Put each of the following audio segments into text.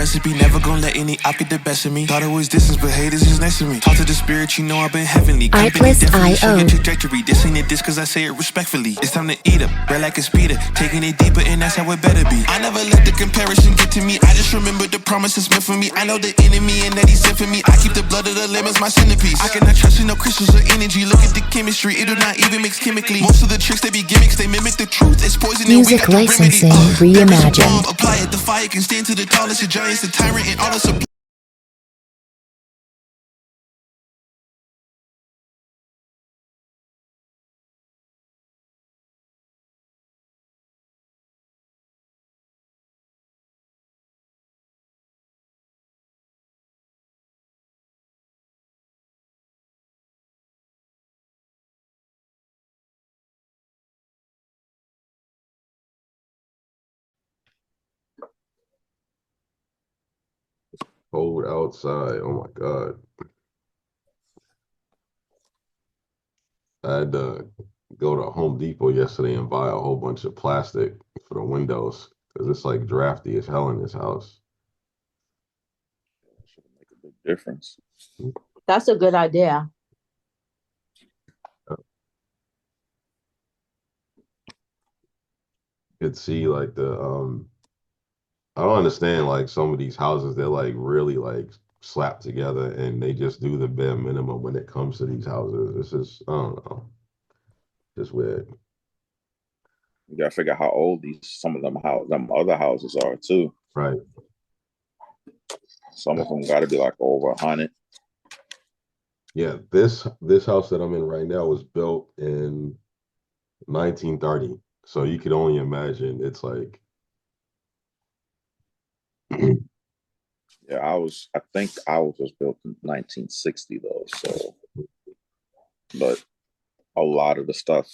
recipe. Never gonna let any op get the best of me. Thought it was distance, but haters is next to me. Talk to the spirit, you know I've been heavenly. Company definitely show your trajectory. This ain't a diss cause I say it respectfully. It's time to eat up, bread like a speeder. Taking it deeper and that's how it better be. I never let the comparison get to me. I just remember the promises meant for me. I know the enemy and that he's sent for me. I keep the blood of the lemons, my centerpiece. I cannot trust in no crystals or energy. Look at the chemistry, it do not even mix chemically. Most of the tricks they be gimmicks, they mimic the truth. It's poison and we got the remedy. Music licensing reimagined. Apply it, the fire can stand to the tallest of giants, the tyrant and all the supply. Cold outside. Oh my God. I had to go to Home Depot yesterday and buy a whole bunch of plastic for the windows because it's like drafty as hell in this house. Should make a big difference. That's a good idea. Could see like I don't understand like some of these houses, they're like really like slapped together and they just do the bare minimum when it comes to these houses. This is, I don't know, just weird. You gotta figure out how old some of them other houses are too. Right. Some of them got to be like over 100. Yeah, this house that I'm in right now was built in 1930. So you could only imagine it's like Yeah, I think ours was built in 1960 though. So, but a lot of the stuff,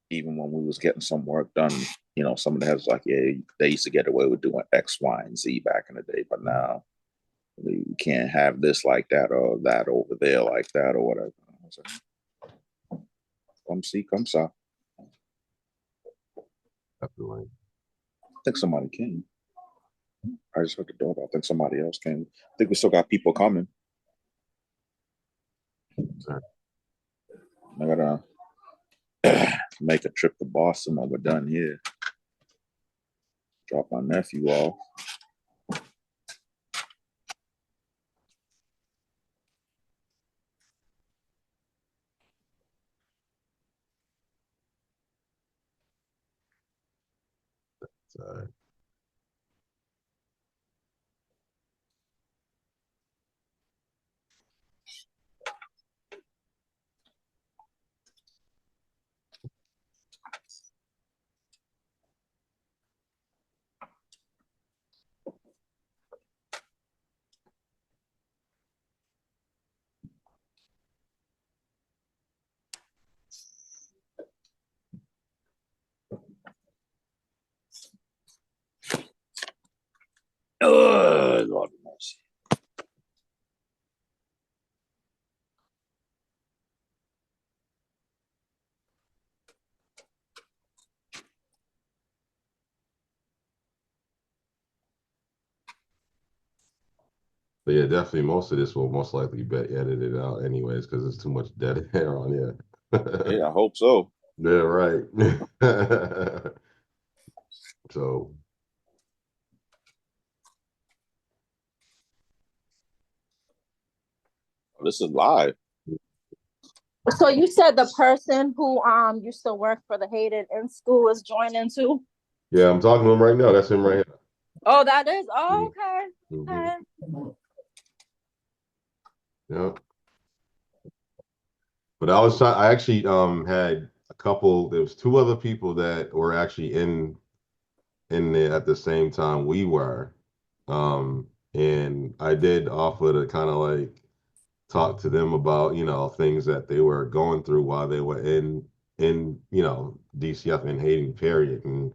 even when we was getting some work done, you know, some of the houses like, yeah, they used to get away with doing X, Y, and Z back in the day, but now you can't have this like that or that over there like that or whatever. I was like, come see, come saw. definitely. I think somebody came. I just heard the doorbell. I think somebody else came. I think we still got people coming. Sorry. I gotta make a trip to Boston when we're done here. Drop my nephew off. Sorry. Oh, Lord mercy. But yeah, definitely most of this will most likely be edited out anyways because there's too much dead air on here. Yeah, I hope so. Yeah, right. So This is live. So you said the person who used to work for the Hated in school is joining too? yeah, I'm talking to him right now. That's him right here. Oh, that is? Oh, okay. Okay. Yeah. But I actually had a couple, there was two other people that were actually in there at the same time we were. And I did offer to kind of like talk to them about, you know, things that they were going through while they were in you know, DCF and Hating period. And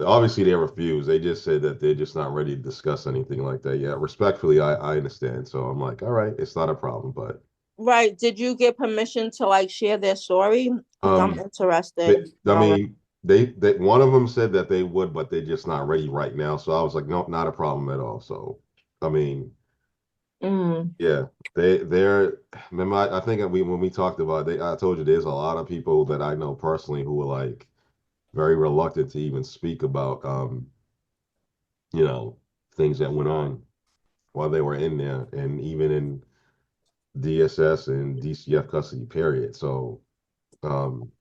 obviously they refused. They just said that they're just not ready to discuss anything like that yet. Respectfully, I understand. So I'm like, all right, it's not a problem, but Right. Did you get permission to like share their story? I'm interested. I mean, they one of them said that they would, but they're just not ready right now. So I was like, no, not a problem at all. So I mean, yeah, they're remember I think we when we talked about it, I told you there's a lot of people that I know personally who were like very reluctant to even speak about you know, things that went on while they were in there and even in DSS and DCF custody period. So um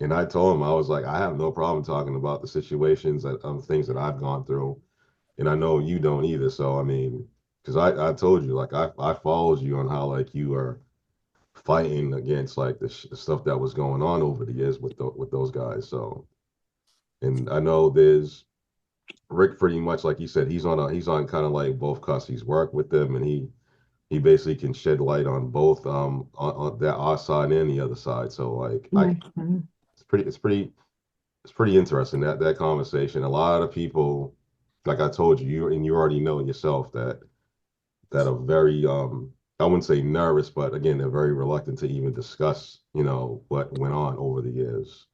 and I told him I was like, I have no problem talking about the situations that things that I've gone through. And I know you don't either. So I mean, because I told you like I followed you on how like you are fighting against like the stuff that was going on over the years with those guys. So and I know there's Rick pretty much like you said he's on kind of like both custodies work with them and he basically can shed light on both on that our side and the other side. So like I it's pretty interesting that conversation. A lot of people, like I told you, you already know yourself that are very I wouldn't say nervous, but again, they're very reluctant to even discuss, you know, what went on over the years.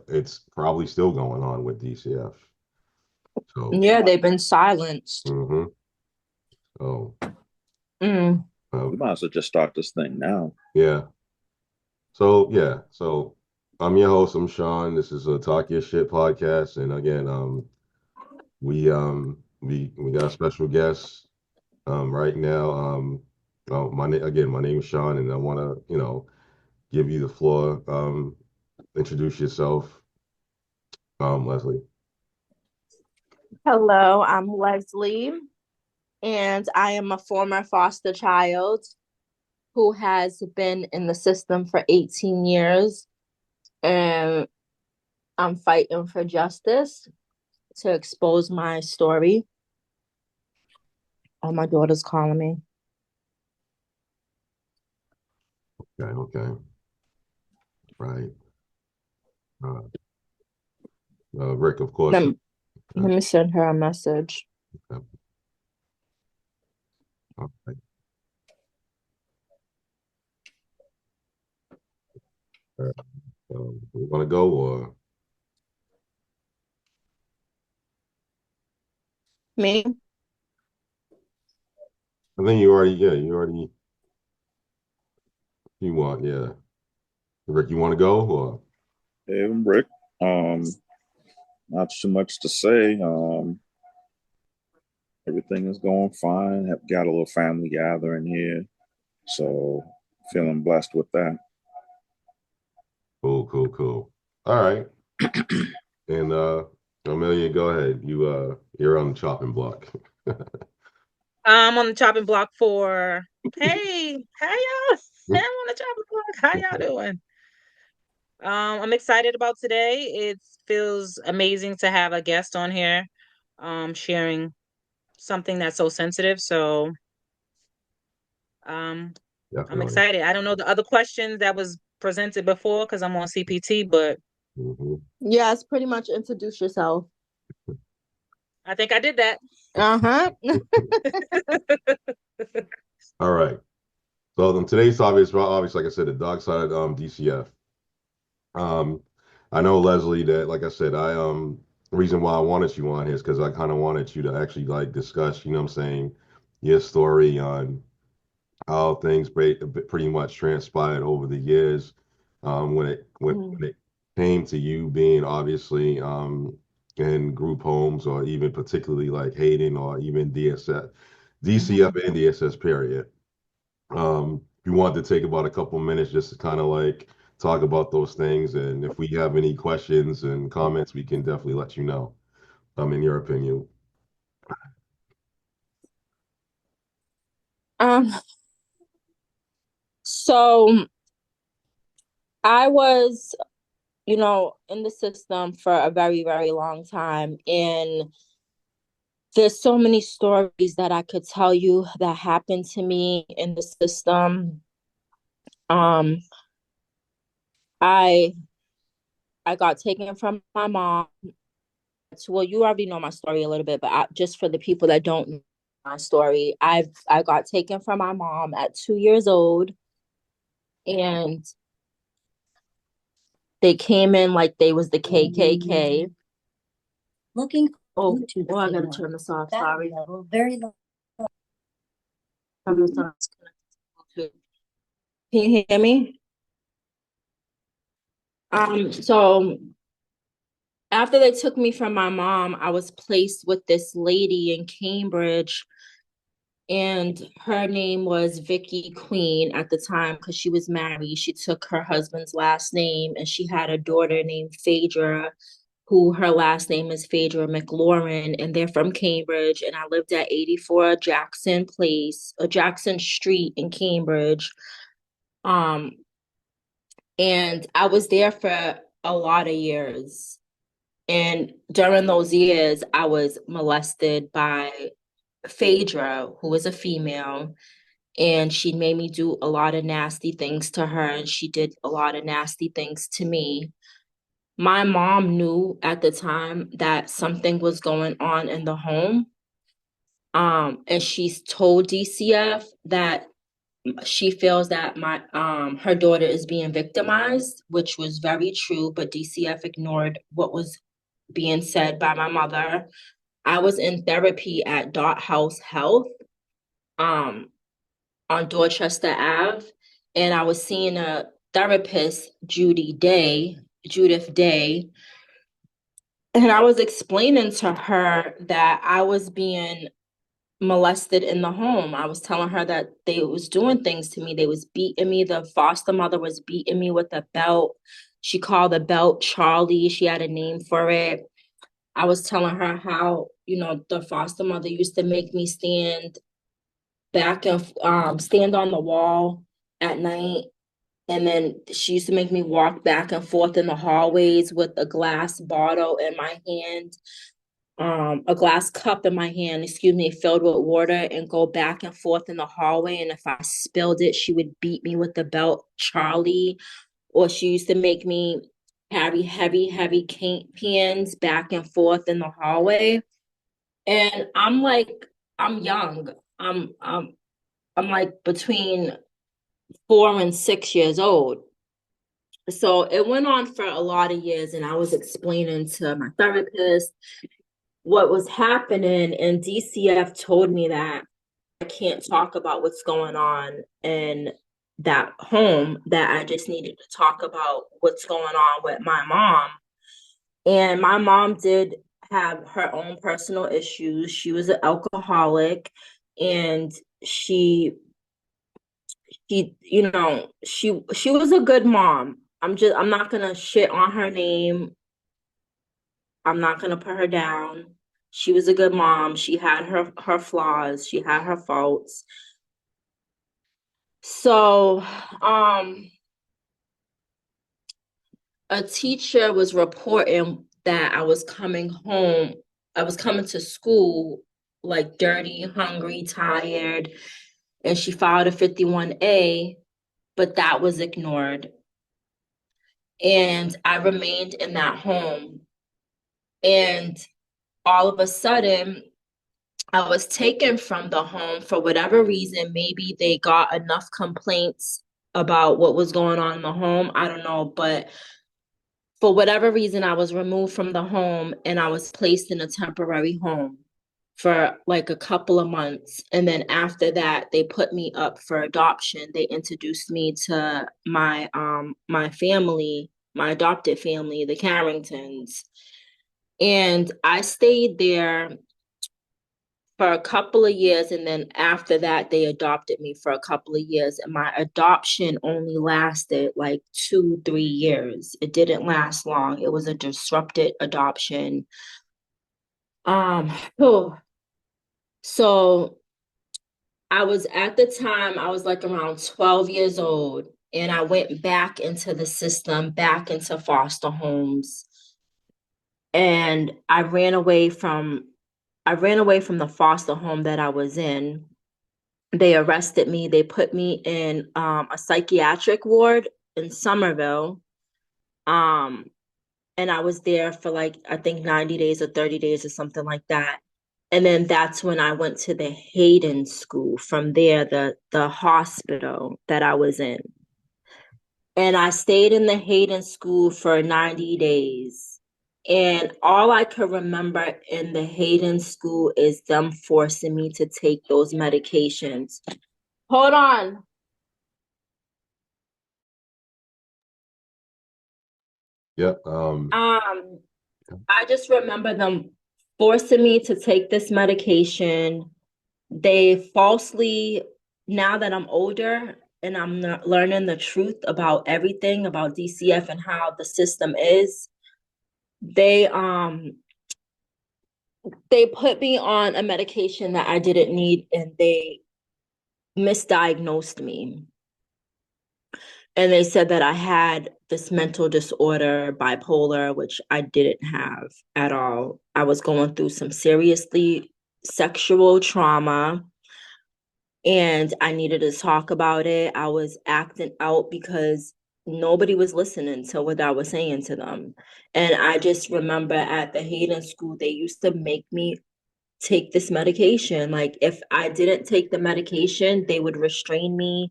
It's probably still going on with DCF. So Yeah, they've been silenced. hmm so Mm. We um, might as well just start this thing now. yeah. So yeah, so I'm your host, I'm Sean. This is a Talk Your Shit podcast. And again, we got a special guest right now. My name is Sean, and I want to, you know, give you the floor. Introduce yourself, Leslie. Hello, I'm Leslie, and I am a former foster child who has been in the system for 18 years. And I'm fighting for justice to expose my story. Oh, my daughter's calling me. Okay, okay, right. Uh, Rick, of course. Let me send her a message. Okay. We want to go, or Me? I think you already, yeah, you want, yeah. Rick, you want to go, or Hey, I'm Rick. Um, Not too much to say. Everything is going fine. Have got a little family gathering here, so feeling blessed with that. cool, cool, cool. All right, and Amelia, go ahead. You're on the chopping block. I'm on the chopping block for, hey, how y'all? I'm on the chopping block. How y'all doing? I'm excited about today. It feels amazing to have a guest on here, sharing something that's so sensitive. So, I'm Definitely. excited. I don't know the other questions that was presented before because I'm on CPT, but Yes, pretty much introduce yourself. I think I did that. Uh-huh. All right. So today's topic is obviously, like I said, the Darkside DCF. Um, I know Leslie that, like I said, the reason why I wanted you on here is because I kind of wanted you to actually like discuss, you know what I'm saying, your story on how things pretty much transpired over the years, when it came to you being obviously in group homes or even particularly like Hayden or even DCF and DSS period. If you want to take about a couple minutes just to kind of like talk about those things, and if we have any questions and comments, we can definitely let you know. In your opinion. Um, so I was, in the system for a very, very long time. And there's so many stories that I could tell you that happened to me in the system. Um, I I got taken from my mom. Well, you already know my story a little bit, but just for the people that don't know my story, I got taken from my mom at 2 years old, and They came in like they was the KKK. Looking Oh, Bluetooth I gotta signal. turn this off. Battery Sorry. level very low. Turn this off. Can you hear me? So after they took me from my mom, I was placed with this lady in Cambridge, and her name was Vicky Queen at the time because she was married. She took her husband's last name, and she had a daughter named Phaedra, who her last name is Phaedra McLaurin, and they're from Cambridge. And I lived at 84 Jackson Jackson Street in Cambridge. And I was there for a lot of years. And during those years, I was molested by Phaedra, who was a female, and she made me do a lot of nasty things to her, and she did a lot of nasty things to me. My mom knew at the time that something was going on in the home. And she's told DCF that she feels that her daughter is being victimized, which was very true, but DCF ignored what was being said by my mother. I was in therapy at Dot House Health on Dorchester Ave, and I was seeing a therapist, Judith Day, and I was explaining to her that I was being molested in the home. I was telling her that they was doing things to me. They was beating me. The foster mother was beating me with a belt. She called the belt Charlie. She had a name for it. I was telling her how, the foster mother used to make me stand back and stand on the wall at night. And then she used to make me walk back and forth in the hallways with a glass bottle in my hand, a glass cup in my hand, excuse me, filled with water, and go back and forth in the hallway. And if I spilled it, she would beat me with the belt Charlie. Or she used to make me carry heavy cans back and forth in the hallway. And I'm young. I'm like between 4 and 6 years old. So it went on for a lot of years, and I was explaining to my therapist what was happening, and DCF told me that I can't talk about what's going on in that home, that I just needed to talk about what's going on with my mom. And my mom did have her own personal issues. She was an alcoholic, and she was a good mom. I'm not gonna shit on her name. I'm not gonna put her down. She was a good mom. She had her flaws. She had her faults. So, a teacher was reporting that I was coming home. I was coming to school like dirty, hungry, tired, and she filed a 51A, but that was ignored. And I remained in that home. And all of a sudden, I was taken from the home for whatever reason. Maybe they got enough complaints about what was going on in the home. I don't know. But for whatever reason, I was removed from the home, and I was placed in a temporary home for like a couple of months. And then after that, they put me up for adoption. They introduced me to my family, my adopted family, the Carringtons. And I stayed there for a couple of years, and then after that they adopted me for a couple of years, and my adoption only lasted like 2-3 years. It didn't last long. It was a disrupted adoption. Oh, so I was, at the time I was like around 12 years old, and I went back into the system, back into foster homes, and I ran away from the foster home that I was in. They arrested me. They put me in a psychiatric ward in Somerville. And I was there for like, I think 90 days or 30 days or something like that. And then that's when I went to the Hayden School. From there, the hospital that I was in. And I stayed in the Hayden school for 90 days. And all I could remember in the Hayden school is them forcing me to take those medications. Hold on. Yep. I just remember them forcing me to take this medication. They falsely, now that I'm older and I'm learning the truth about everything about DCF and how the system is, they put me on a medication that I didn't need, and they misdiagnosed me. And they said that I had this mental disorder, bipolar, which I didn't have at all. I was going through some seriously sexual trauma, and I needed to talk about it. I was acting out because nobody was listening to what I was saying to them. And I just remember at the Hayden school, they used to make me take this medication. Like, if I didn't take the medication, they would restrain me,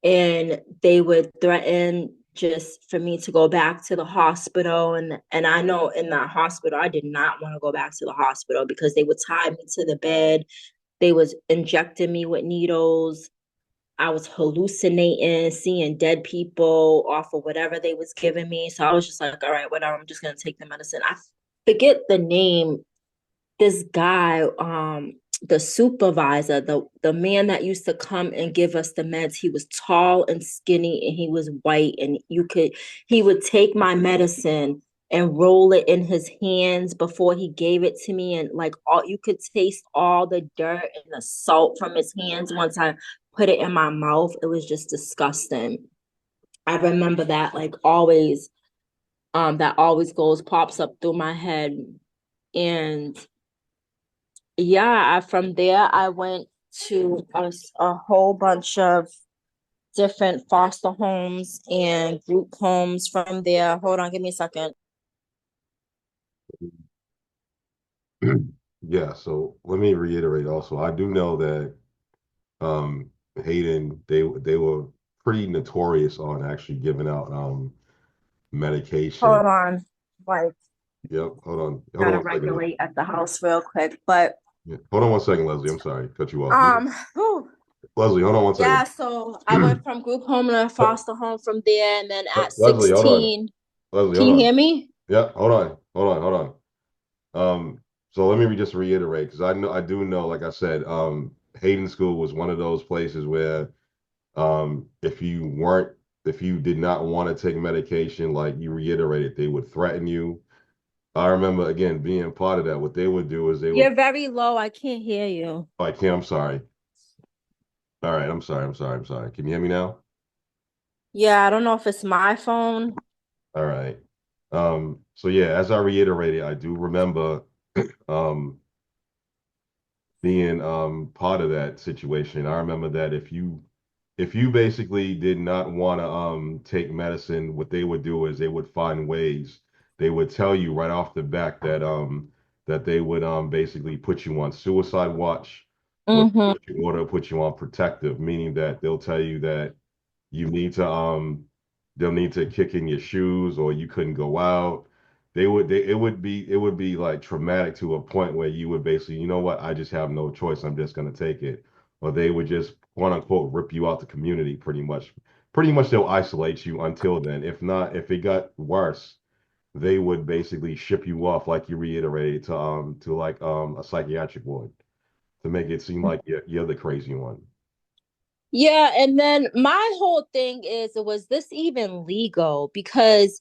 and they would threaten just for me to go back to the hospital. And I know in that hospital, I did not want to go back to the hospital because they would tie me to the bed. They was injecting me with needles. I was hallucinating, seeing dead people off of whatever they was giving me. So I was just like, all right, whatever, I'm just gonna take the medicine. I forget the name. This guy, the supervisor, the man that used to come and give us the meds, he was tall and skinny and he was white, and he would take my medicine and roll it in his hands before he gave it to me, and like all you could taste all the dirt and the salt from his hands once I put it in my mouth. It was just disgusting. I remember that like always, that always pops up through my head. And yeah, from there I went to a whole bunch of different foster homes and group homes from there. Hold on, give me a second. Yeah, so let me reiterate also. I do know that Hayden, they were pretty notorious on actually giving out medication. Hold on. Like, Yep, hold on. Hold on gotta one second. regulate at the house real quick. But Yeah. Hold on one second, Leslie. I'm sorry, cut you off. Yeah. whew. Leslie, hold on one Yeah, second. so I went from group home to foster home from there, and then at Leslie, hold on. 16, Leslie, can hold you on. hear me? Yeah, hold on. So let me just reiterate, because I do know, like I said, Hayden School was one of those places where if you did not want to take medication, like you reiterated, they would threaten you. I remember again being part of that. What they would do is they would, You're very low. I can't hear you. I can't, I'm sorry. All right, I'm sorry. Can you hear me now? Yeah, I don't know if it's my phone. All right. So yeah, as I reiterated, I do remember um being part of that situation. I remember that if you basically did not want to take medicine, what they would do is they would find ways. They would tell you right off the back that they would basically put you on suicide watch, or Mm-hmm. put you on protective, meaning that they'll tell you that you need to they'll need to kick in your shoes, or you couldn't go out. It would be like traumatic to a point where you would basically, you know what, I just have no choice, I'm just going to take it. Or they would just quote unquote rip you out the community. Pretty much they'll isolate you until then. If not, if it got worse, they would basically ship you off, like you reiterated, to like a psychiatric ward, to make it seem like you're the crazy one. Yeah, and then my whole thing is, was this even legal? Because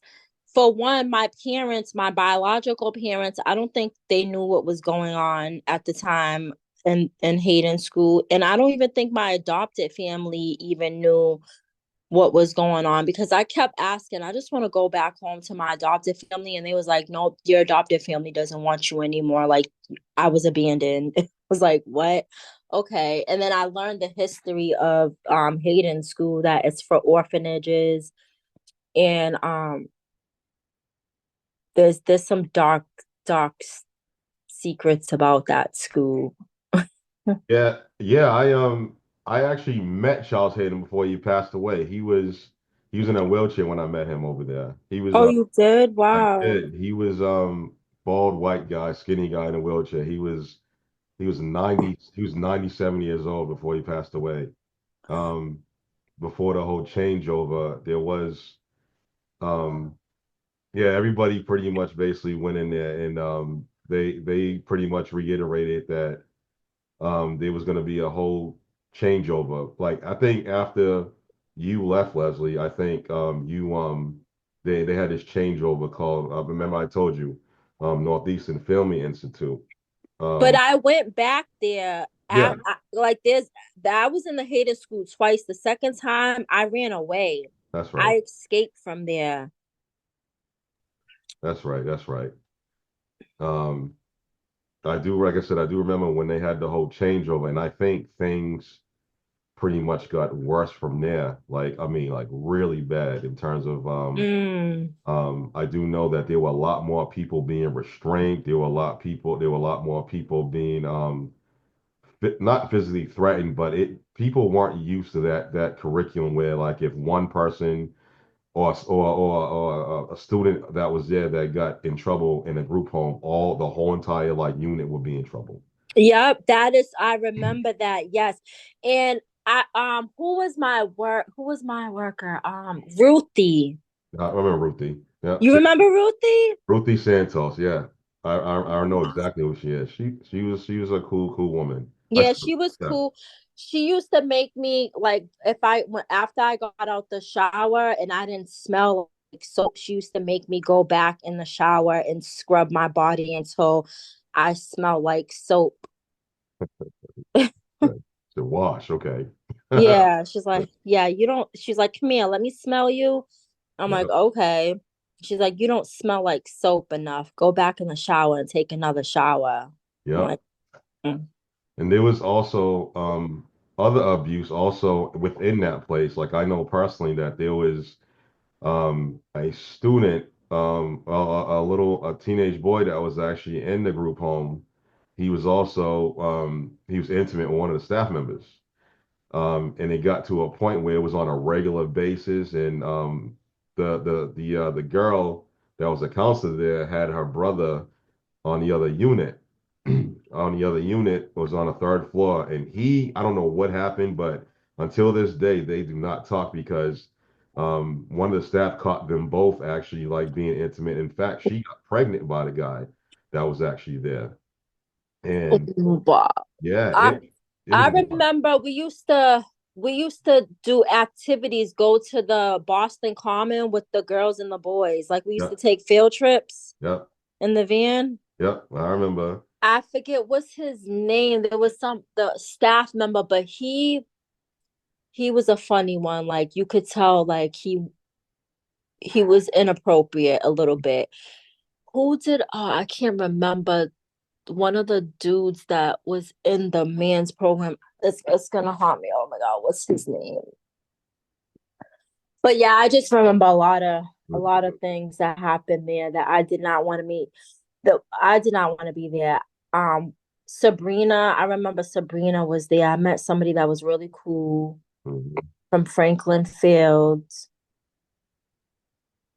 for one, my parents, my biological parents, I don't think they knew what was going on at the time in Hayden school. And I don't even think my adopted family even knew what was going on, because I kept asking, I just want to go back home to my adopted family. And they was like, nope, your adopted family doesn't want you anymore. Like, I was abandoned. It was like, what? Okay. And then I learned the history of Hayden School, that it's for orphanages. And there's some dark secrets about that school. Yeah, yeah. I actually met Charles Hayden before he passed away. He was He was in a wheelchair when I met him over there. He was Oh, you did? I Wow. did. He was bald white guy, skinny guy in a wheelchair. He was 97 years old before he passed away. Um Before the whole changeover, there was um yeah, everybody pretty much basically went in there and they pretty much reiterated that there was going to be a whole changeover. Like I think after you left, Leslie, I think they had this changeover called remember I told you Northeastern Filming Institute. But Um I went back there yeah, like there's I was in the Hader school twice. The second time I ran away. that's right. I escaped from there. That's right. That's right. Um I do, like I said, I do remember when they had the whole changeover, and I think things pretty much got worse from there. Like, I mean, like really bad in terms of Mm. I do know that there were a lot more people being restrained. There were a lot more people being not physically threatened, but people weren't used to that curriculum where like if one person or a student that was there that got in trouble in a group home, all the whole entire like unit would be in trouble. Yep, that is I remember that. Yes. And I who was my worker? Ruthie. I remember Ruthie. Yeah, You remember Ruthie? Ruthie Santos. Yeah, I know exactly who she is. She was a cool woman. Yeah, she was Yeah, cool. She used to make me like if I went after I got out the shower and I didn't smell like soap, she used to make me go back in the shower and scrub my body until I smell like soap. okay. To wash. Okay. Yeah, she's like, yeah, you don't. She's like, come here, let me smell you. I'm like, Yep. okay. She's like, you don't smell like soap enough. Go back in the shower and take another shower. I'm Yep. like, mm. And there was also other abuse also within that place. Like I know personally that there was a student, a teenage boy that was actually in the group home. He was also he was intimate with one of the staff members. And it got to a point where it was on a regular basis, and the girl that was a counselor there had her brother on the other unit. On the other unit was on a third floor, and I don't know what happened, but until this day they do not talk because one of the staff caught them both actually like being intimate. In fact, she got pregnant by the guy that was actually there, and Wow. yeah, I it was I a lot. remember we used to do activities, go to the Boston Common with the girls and the boys. Like we used to Yep, take field trips yep, in the van. yep. I remember. I forget what's his name. There was the staff member, but he was a funny one. Like you could tell like he was inappropriate a little bit. Who did I can't remember one of the dudes that was in the man's program. It's gonna haunt me. Oh my god, what's his name? But yeah, I just remember a lot of things that happened there that I did not want to meet. That I did not want to be there. Um, Sabrina, I remember Sabrina was there. I met somebody that was really cool Mhm. from Franklin Fields.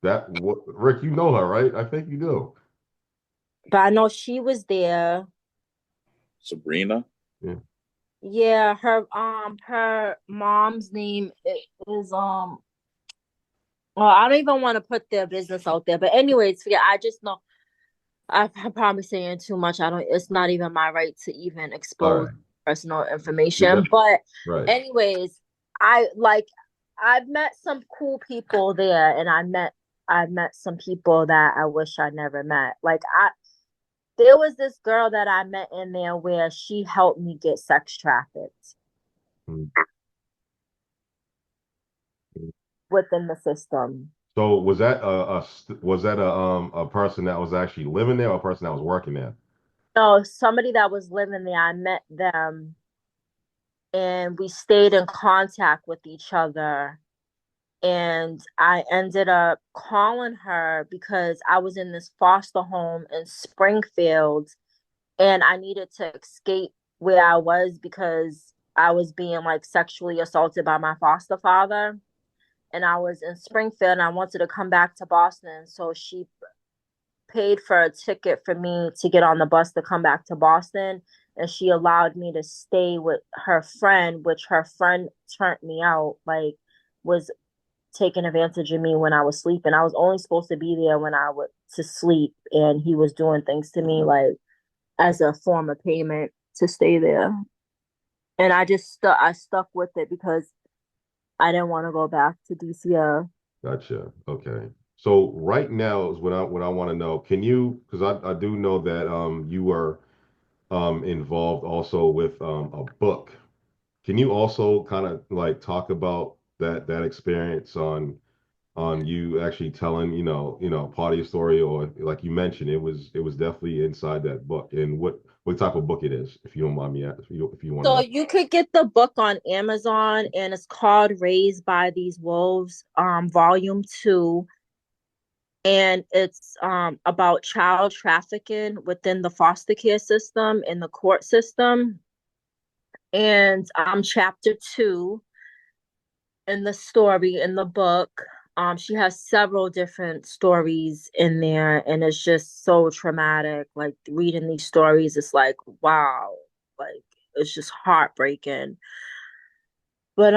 Rick, you know her, right? I think you do. But I know she was there. Sabrina. Yeah. Yeah, her mom's name is well, I don't even want to put their business out there. But anyways, yeah, I just know I'm probably saying too much. I don't it's not even my right to even All expose right. personal You're information. definitely But right. anyways, I've met some cool people there and I met some people that I wish I never met. Like I there was this girl that I met in there where she helped me get sex trafficked Mhm. within the system. So was that a person that was actually living there or a person that was working there? So somebody that was living there, I met them and we stayed in contact with each other. And I ended up calling her because I was in this foster home in Springfield and I needed to escape where I was because I was being like sexually assaulted by my foster father. and I was in Springfield and I wanted to come back to Boston. So she paid for a ticket for me to get on the bus to come back to Boston. And she allowed me to stay with her friend, which her friend turned me out, like was taking advantage of me when I was sleeping. I was only supposed to be there when I went to sleep, and he was doing things to me like as a form of payment to stay there. And I stuck with it because I didn't want to go back to DCF. Gotcha. Okay. So right now is what I want to know. Can you, because I do know that you were involved also with a book. Can you also kind of like talk about that experience on you actually telling, part of your story, or like you mentioned, it was definitely inside that book, and what type of book it is, if you don't mind me if you want to So know. you could get the book on Amazon, and it's called Raised by These Wolves, volume 2. And it's about child trafficking within the foster care system and the court system. And chapter 2 in the story in the book. She has several different stories in there, and it's just so traumatic. Like reading these stories, it's like, wow, like it's just heartbreaking. But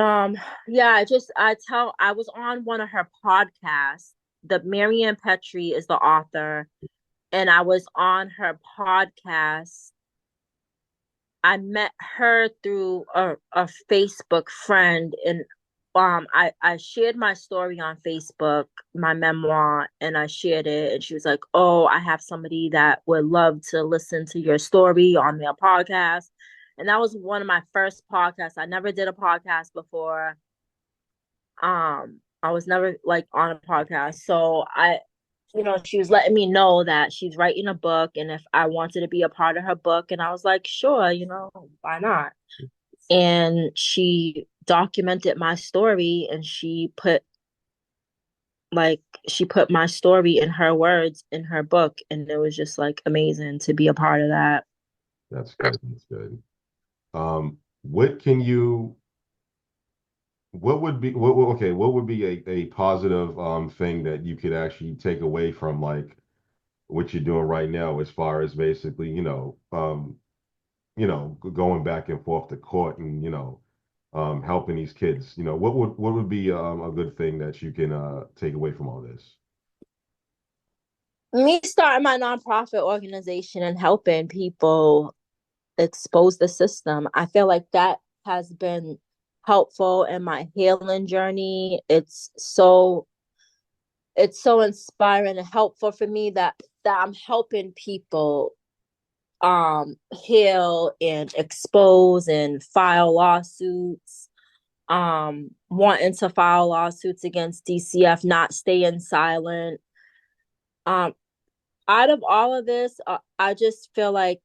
yeah, I was on one of her podcasts. The Marianne Petrie is the author, and I was on her podcast. I met her through a Facebook friend, and I shared my story on Facebook, my memoir, and I shared it, and she was like, "Oh, I have somebody that would love to listen to your story on their podcast." And that was one of my first podcasts. I never did a podcast before. I was never like on a podcast. So she was letting me know that she's writing a book and if I wanted to be a part of her book. And I was like, sure, why not? And she documented my story, and she put my story in her words in her book, and it was just like amazing to be a part of that. That's good. That's good. What can you what would be a positive thing that you could actually take away from like what you're doing right now, as far as basically, going back and forth to court, and helping these kids. What would be a good thing that you can take away from all this? Me starting my nonprofit organization and helping people expose the system, I feel like that has been helpful in my healing journey. It's so inspiring and helpful for me that I'm helping people heal and expose and file lawsuits, wanting to file lawsuits against DCF, not staying silent. um Out of all of this, I just feel like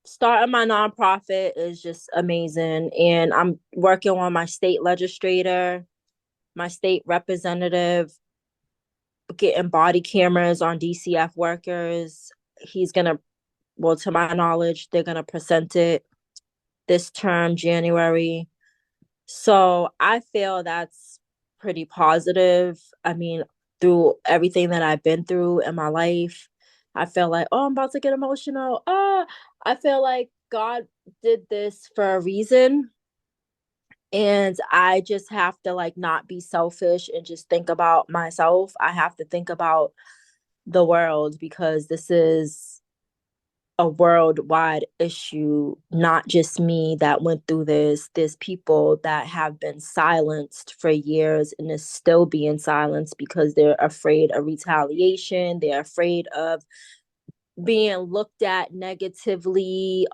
starting my nonprofit is just amazing, and I'm working on my state legislator, my state representative, getting body cameras on DCF workers. He's gonna Well, to my knowledge, they're gonna present it this term, January. So I feel that's pretty positive. I mean, through everything that I've been through in my life, I feel like, oh, I'm about to get emotional. I feel like God did this for a reason. And I just have to like not be selfish and just think about myself. I have to think about the world, because this is a worldwide issue, not just me that went through this. There's people that have been silenced for years and is still being silenced because they're afraid of retaliation. They're afraid of being looked at negatively,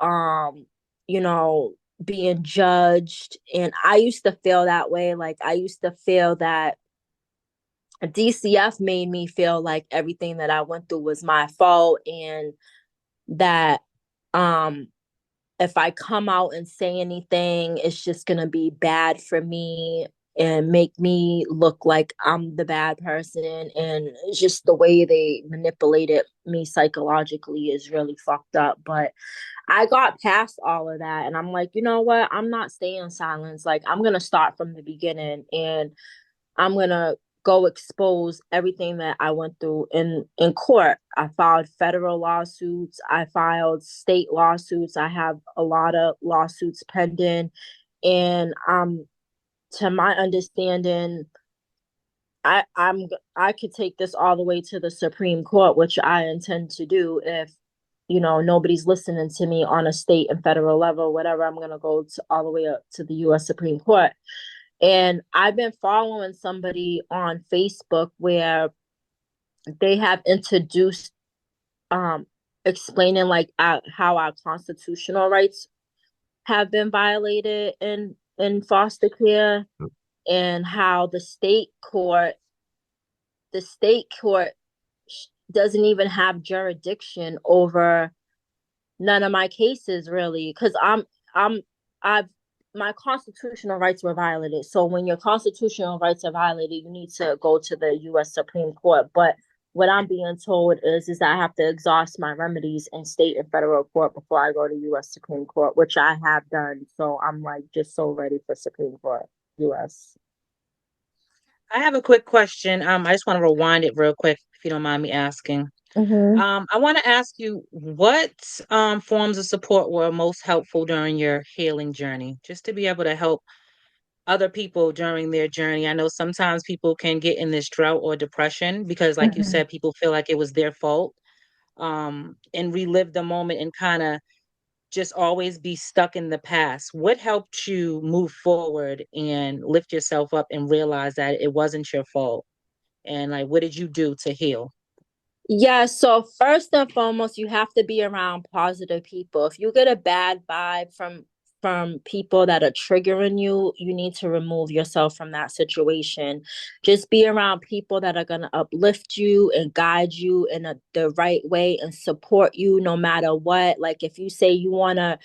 you know, being judged. And I used to feel that way. Like I used to feel that DCF made me feel like everything that I went through was my fault, and that um if I come out and say anything, it's just gonna be bad for me and make me look like I'm the bad person. And it's just the way they manipulated me psychologically is really fucked up. But I got past all of that, and I'm like, you know what? I'm not staying in silence. Like I'm gonna start from the beginning, and I'm gonna go expose everything that I went through in court. I filed federal lawsuits, I filed state lawsuits, I have a lot of lawsuits pending, and to my understanding, I could take this all the way to the Supreme Court, which I intend to do if nobody's listening to me on a state and federal level, whatever. I'm gonna go all the way up to the U.S. Supreme Court. And I've been following somebody on Facebook where they have introduced explaining like how our constitutional rights have been violated in foster care, and how the state court doesn't even have jurisdiction over none of my cases, really, because I've my constitutional rights were violated. So when your constitutional rights are violated, you need to go to the U.S. Supreme Court. But what I'm being told is that I have to exhaust my remedies in state and federal court before I go to U.S. Supreme Court, which I have done. So I'm like just so ready for Supreme Court, U.S. I have a quick question. I just want to rewind it real quick, if you don't mind me asking. Mm-hmm. I want to ask you what forms of support were most helpful during your healing journey, just to be able to help other people during their journey. I know sometimes people can get in this drought or depression because, like you Mm-hmm. said, people feel like it was their fault, and relive the moment and kind of just always be stuck in the past. What helped you move forward and lift yourself up and realize that it wasn't your fault? And like, what did you do to heal? Yeah, so first and foremost, you have to be around positive people. If you get a bad vibe from people that are triggering you, you need to remove yourself from that situation. Just be around people that are going to uplift you and guide you in the right way and support you no matter what. Like if you say you want to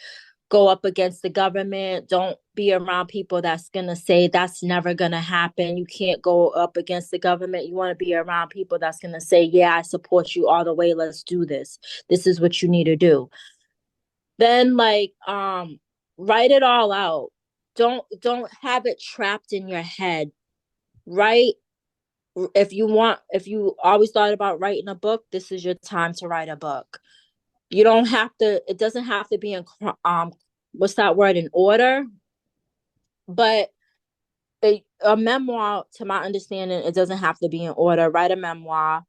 go up against the government. Don't be around people that's going to say that's never going to happen. You can't go up against the government. You want to be around people that's going to say, yeah, I support you all the way. Let's do this. This is what you need to do. Then write it all out. Don't have it trapped in your head. Write if you always thought about writing a book, this is your time to write a book. You don't have to, it doesn't have to be in what's that word, in order, but a memoir, to my understanding, it doesn't have to be in order. Write a memoir,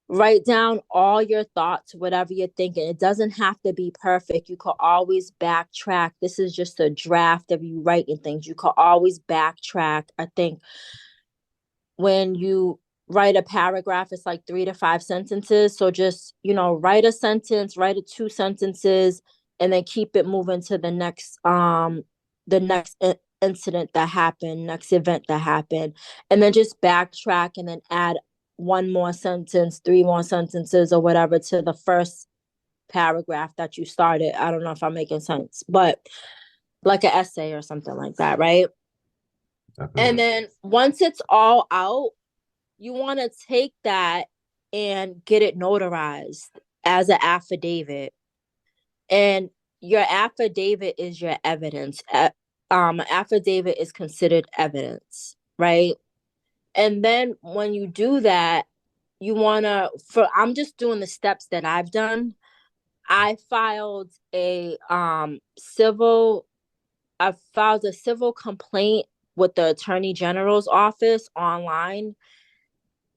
write down all your thoughts, whatever you're thinking. It doesn't have to be perfect. You could always backtrack. This is just a draft of you writing things. You could always backtrack. I think when you write a paragraph, it's like 3 to 5 sentences. So just, write a sentence, write it 2 sentences, and then keep it moving to the next incident that happened, next event that happened. And then just backtrack and then add one more sentence, 3 more sentences or whatever to the first paragraph that you started. I don't know if I'm making sense, but like an essay or something like that, right? Definitely. And then once it's all out, you want to take that and get it notarized as an affidavit. And your affidavit is your evidence. Affidavit is considered evidence, right? And then when you do that, I'm just doing the steps that I've done. I filed a civil complaint with the Attorney General's office online.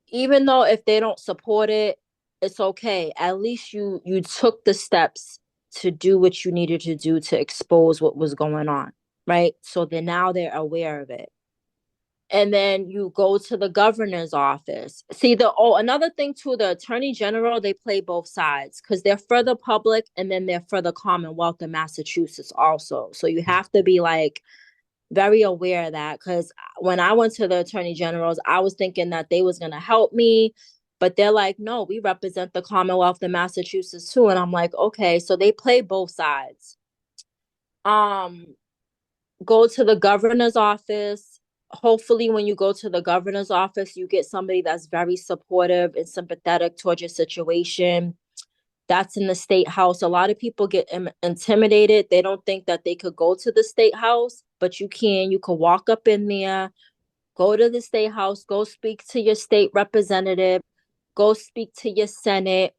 Even though if they don't support it, it's okay. At least you took the steps to do what you needed to do to expose what was going on, right? So then now they're aware of it. And then you go to the governor's office. See, another thing too, the Attorney General, they play both sides because they're for the public and then they're for the Commonwealth of Massachusetts also. So you have to be like very aware of that, because when I went to the Attorney General's, I was thinking that they was going to help me, but they're like, no, we represent the Commonwealth of Massachusetts too. And I'm like, okay, so they play both sides. Go to the governor's office. Hopefully when you go to the governor's office, you get somebody that's very supportive and sympathetic towards your situation. That's in the state house. A lot of people get intimidated. They don't think that they could go to the state house, but you can. You could walk up in there, Go to the state house, go speak to your state representative, go speak to your Senate,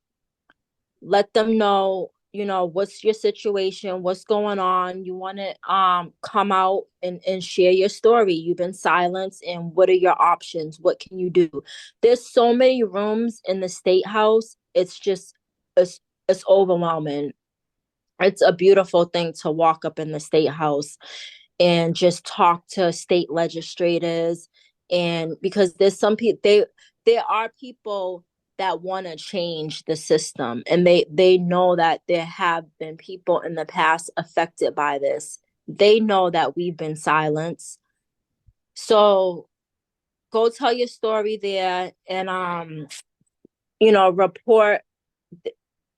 let them know, what's your situation, what's going on. You want to come out and share your story. You've been silenced, and what are your options? What can you do? There's so many rooms in the state house. It's overwhelming. It's a beautiful thing to walk up in the state house and just talk to state legislators. And because there's some people, there are people that want to change the system, and they know that there have been people in the past affected by this. They know that we've been silenced. So go tell your story there, and report.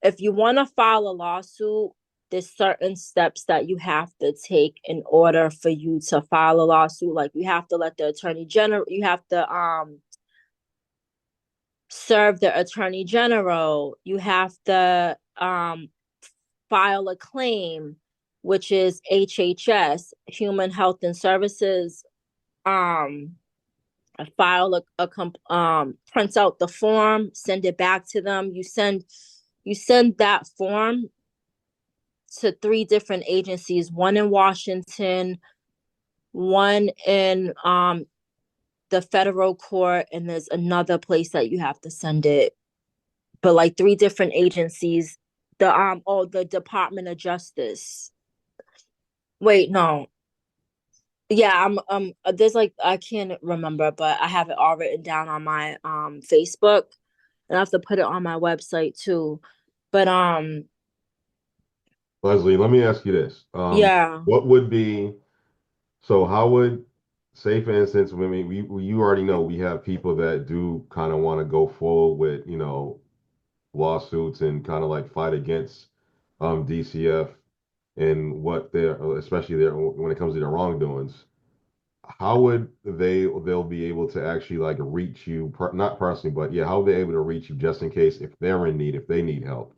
If you want to file a lawsuit, there's certain steps that you have to take in order for you to file a lawsuit. Like, you have to let the attorney general, you have to serve the attorney general, you have to file a claim, which is HHS, Human Health and Services. File print out the form, send it back to them. You send that form to 3 different agencies, one in Washington, one in the federal court, and there's another place that you have to send it. But like 3 different agencies. The Department of Justice. Wait, no. Yeah, there's like, I can't remember, but I have it all written down on my Facebook, and I have to put it on my website too. But Leslie, let me ask you this. yeah. What would be, so how would, say for instance, when you already know we have people that do kind of want to go forward with, lawsuits and kind of like fight against DCF and what they're, especially their, when it comes to their wrongdoings. How would they'll be able to actually like reach you, not personally, but yeah, how are they able to reach you just in case if they're in need, if they need help?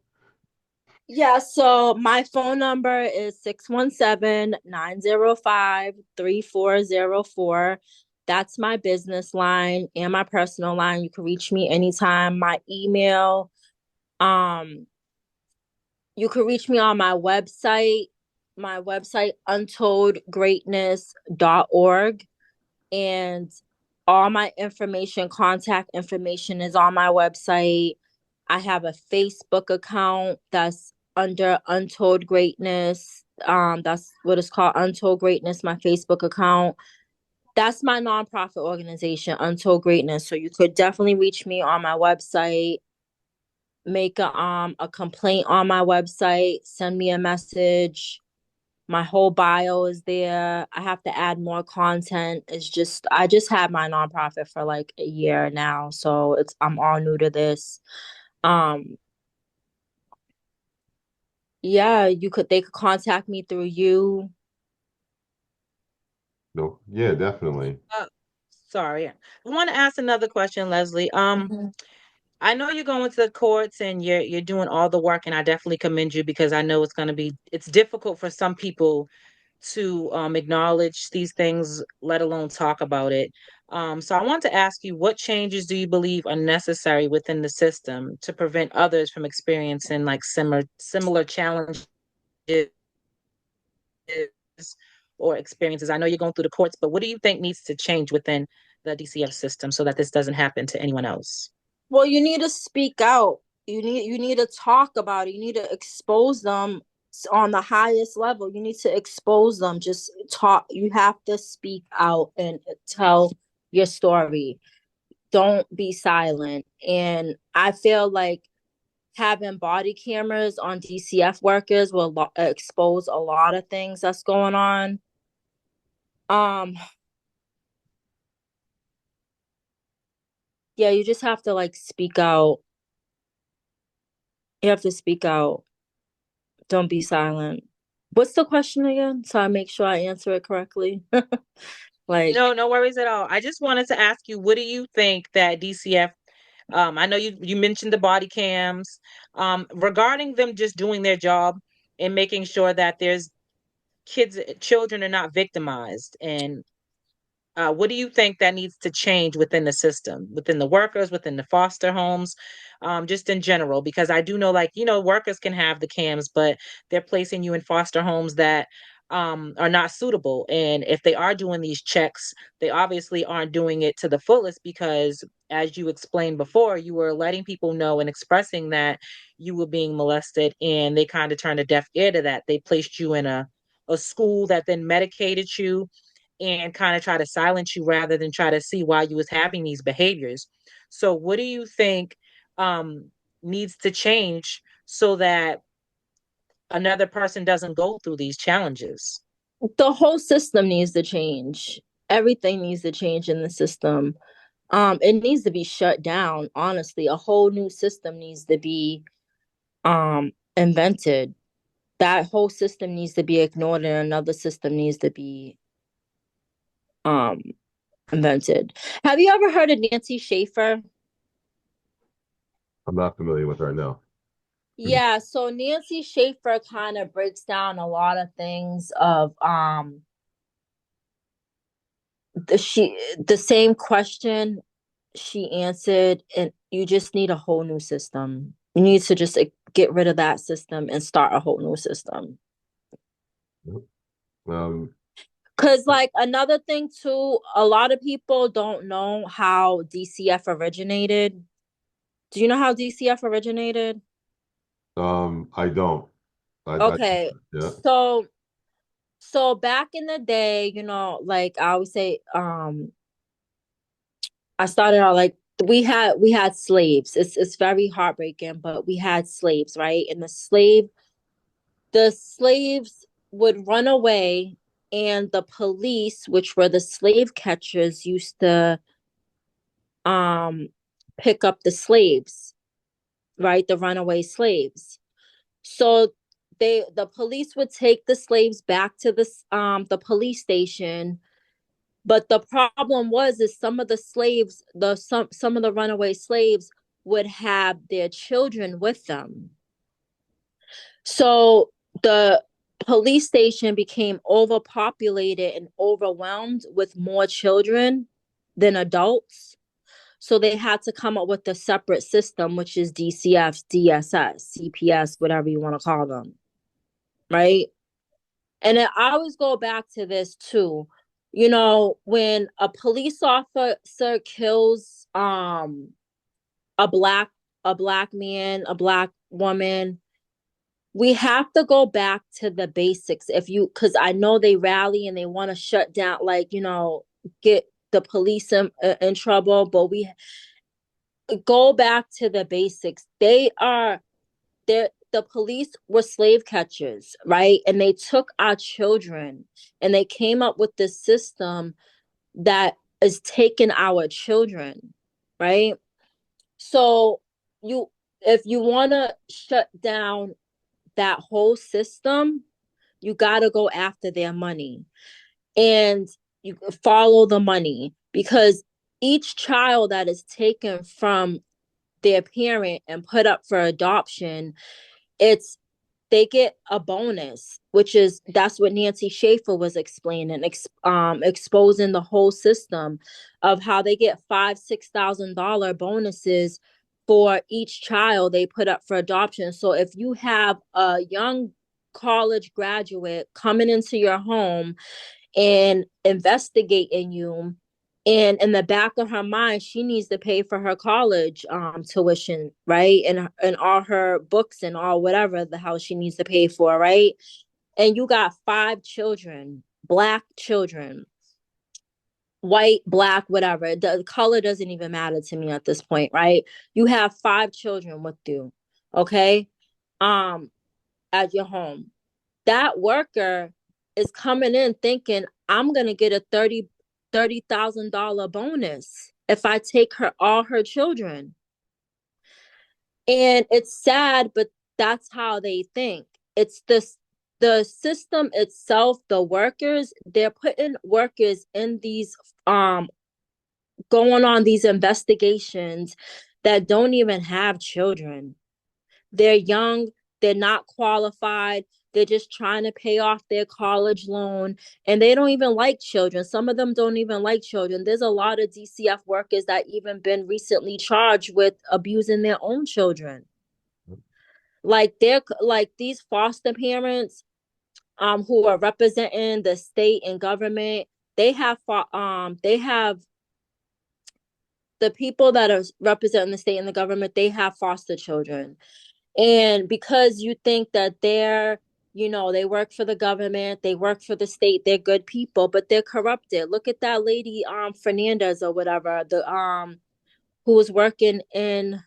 Yeah, so my phone number is 617-905-3404. That's my business line and my personal line. You can reach me anytime. My email, you can reach me on my website, untoldgreatness.org, and all my information, contact information is on my website. I have a Facebook account that's under Untold Greatness. That's what it's called, Untold Greatness, my Facebook account. That's my nonprofit organization, Untold Greatness. So you could definitely reach me on my website, make a complaint on my website, send me a message. My whole bio is there. I have to add more content. I just had my nonprofit for like a year now, so I'm all new to this. Yeah, they could contact me through you. No, yeah, definitely. Sorry. I want to ask another question, Leslie. Mhm. I know you're going to the courts and you're doing all the work, and I definitely commend you, because I know it's difficult for some people to acknowledge these things, let alone talk about it. So I want to ask you, what changes do you believe are necessary within the system to prevent others from experiencing like similar challenges or experiences? I know you're going through the courts, but what do you think needs to change within the DCF system so that this doesn't happen to anyone else? Well, you need to speak out. You need to talk about it. You need to expose them on the highest level. You need to expose them. Just talk. You have to speak out and tell your story. Don't be silent. And I feel like having body cameras on DCF workers will expose a lot of things that's going on. Yeah, you just have to like speak out. You have to speak out. Don't be silent. What's the question again? So I make sure I answer it correctly. Like, No, no worries at all. I just wanted to ask you, what do you think that DCF, I know you mentioned the body cams, regarding them just doing their job and making sure that children are not victimized, and What do you think that needs to change within the system, within the workers, within the foster homes, just in general? Because I do know, like, workers can have the cams, but they're placing you in foster homes that are not suitable. And if they are doing these checks, they obviously aren't doing it to the fullest because, as you explained before, you were letting people know and expressing that you were being molested, and they kind of turned a deaf ear to that. They placed you in a school that then medicated you and kind of try to silence you rather than try to see why you was having these behaviors. So what do you think needs to change so that another person doesn't go through these challenges? The whole system needs to change. Everything needs to change in the system. It needs to be shut down. Honestly, a whole new system needs to be invented. That whole system needs to be ignored, and another system needs to be um invented. Have you ever heard of Nancy Schaefer? I'm not familiar with her, no. Yeah, so Nancy Schaefer kind of breaks down a lot of things of the same question she answered, and you just need a whole new system. You need to just get rid of that system and start a whole new system. Um, Because, like, another thing too, a lot of people don't know how DCF originated. Do you know how DCF originated? I don't. Okay, Yeah. so back in the day, like I always say, I started out like we had slaves. It's very heartbreaking, but we had slaves, right? And the slaves would run away, and the police, which were the slave catchers, used to um pick up the slaves, right? The runaway slaves. So the police would take the slaves back to the police station. But the problem was is some of the slaves, some of the runaway slaves would have their children with them. So the police station became overpopulated and overwhelmed with more children than adults. So they had to come up with a separate system, which is DCF, DSS, CPS, whatever you want to call them. Right. And I always go back to this too. When a police officer kills a black man, a black woman, we have to go back to the basics. Because I know they rally and they want to shut down, like, get the police in trouble, but we go back to the basics. The police were slave catchers, right? And they took our children, and they came up with this system that is taking our children, right? So if you want to shut down that whole system, you got to go after their money, and you follow the money, because each child that is taken from their parent and put up for adoption, they get a bonus, that's what Nancy Schaefer was explaining, exposing the whole system of how they get $5,000-$6,000 bonuses for each child they put up for adoption. So if you have a young college graduate coming into your home and investigating you, and in the back of her mind she needs to pay for her college tuition, right? And all her books and all whatever the hell she needs to pay for, right? And you got 5 children, black children, white, black, whatever, the color doesn't even matter to me at this point, right? You have 5 children with you, okay, at your home. That worker is coming in thinking, I'm gonna get a $30,000 bonus if I take all her children. And it's sad, but that's how they think. It's the system itself, the workers, they're putting workers in these going on these investigations that don't even have children. They're young, they're not qualified, They're just trying to pay off their college loan, and they don't even like children. Some of them don't even like children. There's a lot of DCF workers that even been recently charged with abusing their own children. Like they're like these foster parents who are representing the state and government. They have the people that are representing the state and the government, they have foster children. And because you think that they're, they work for the government, they work for the state, they're good people, but they're corrupted. Look at that lady, Fernandez or whatever, who was working in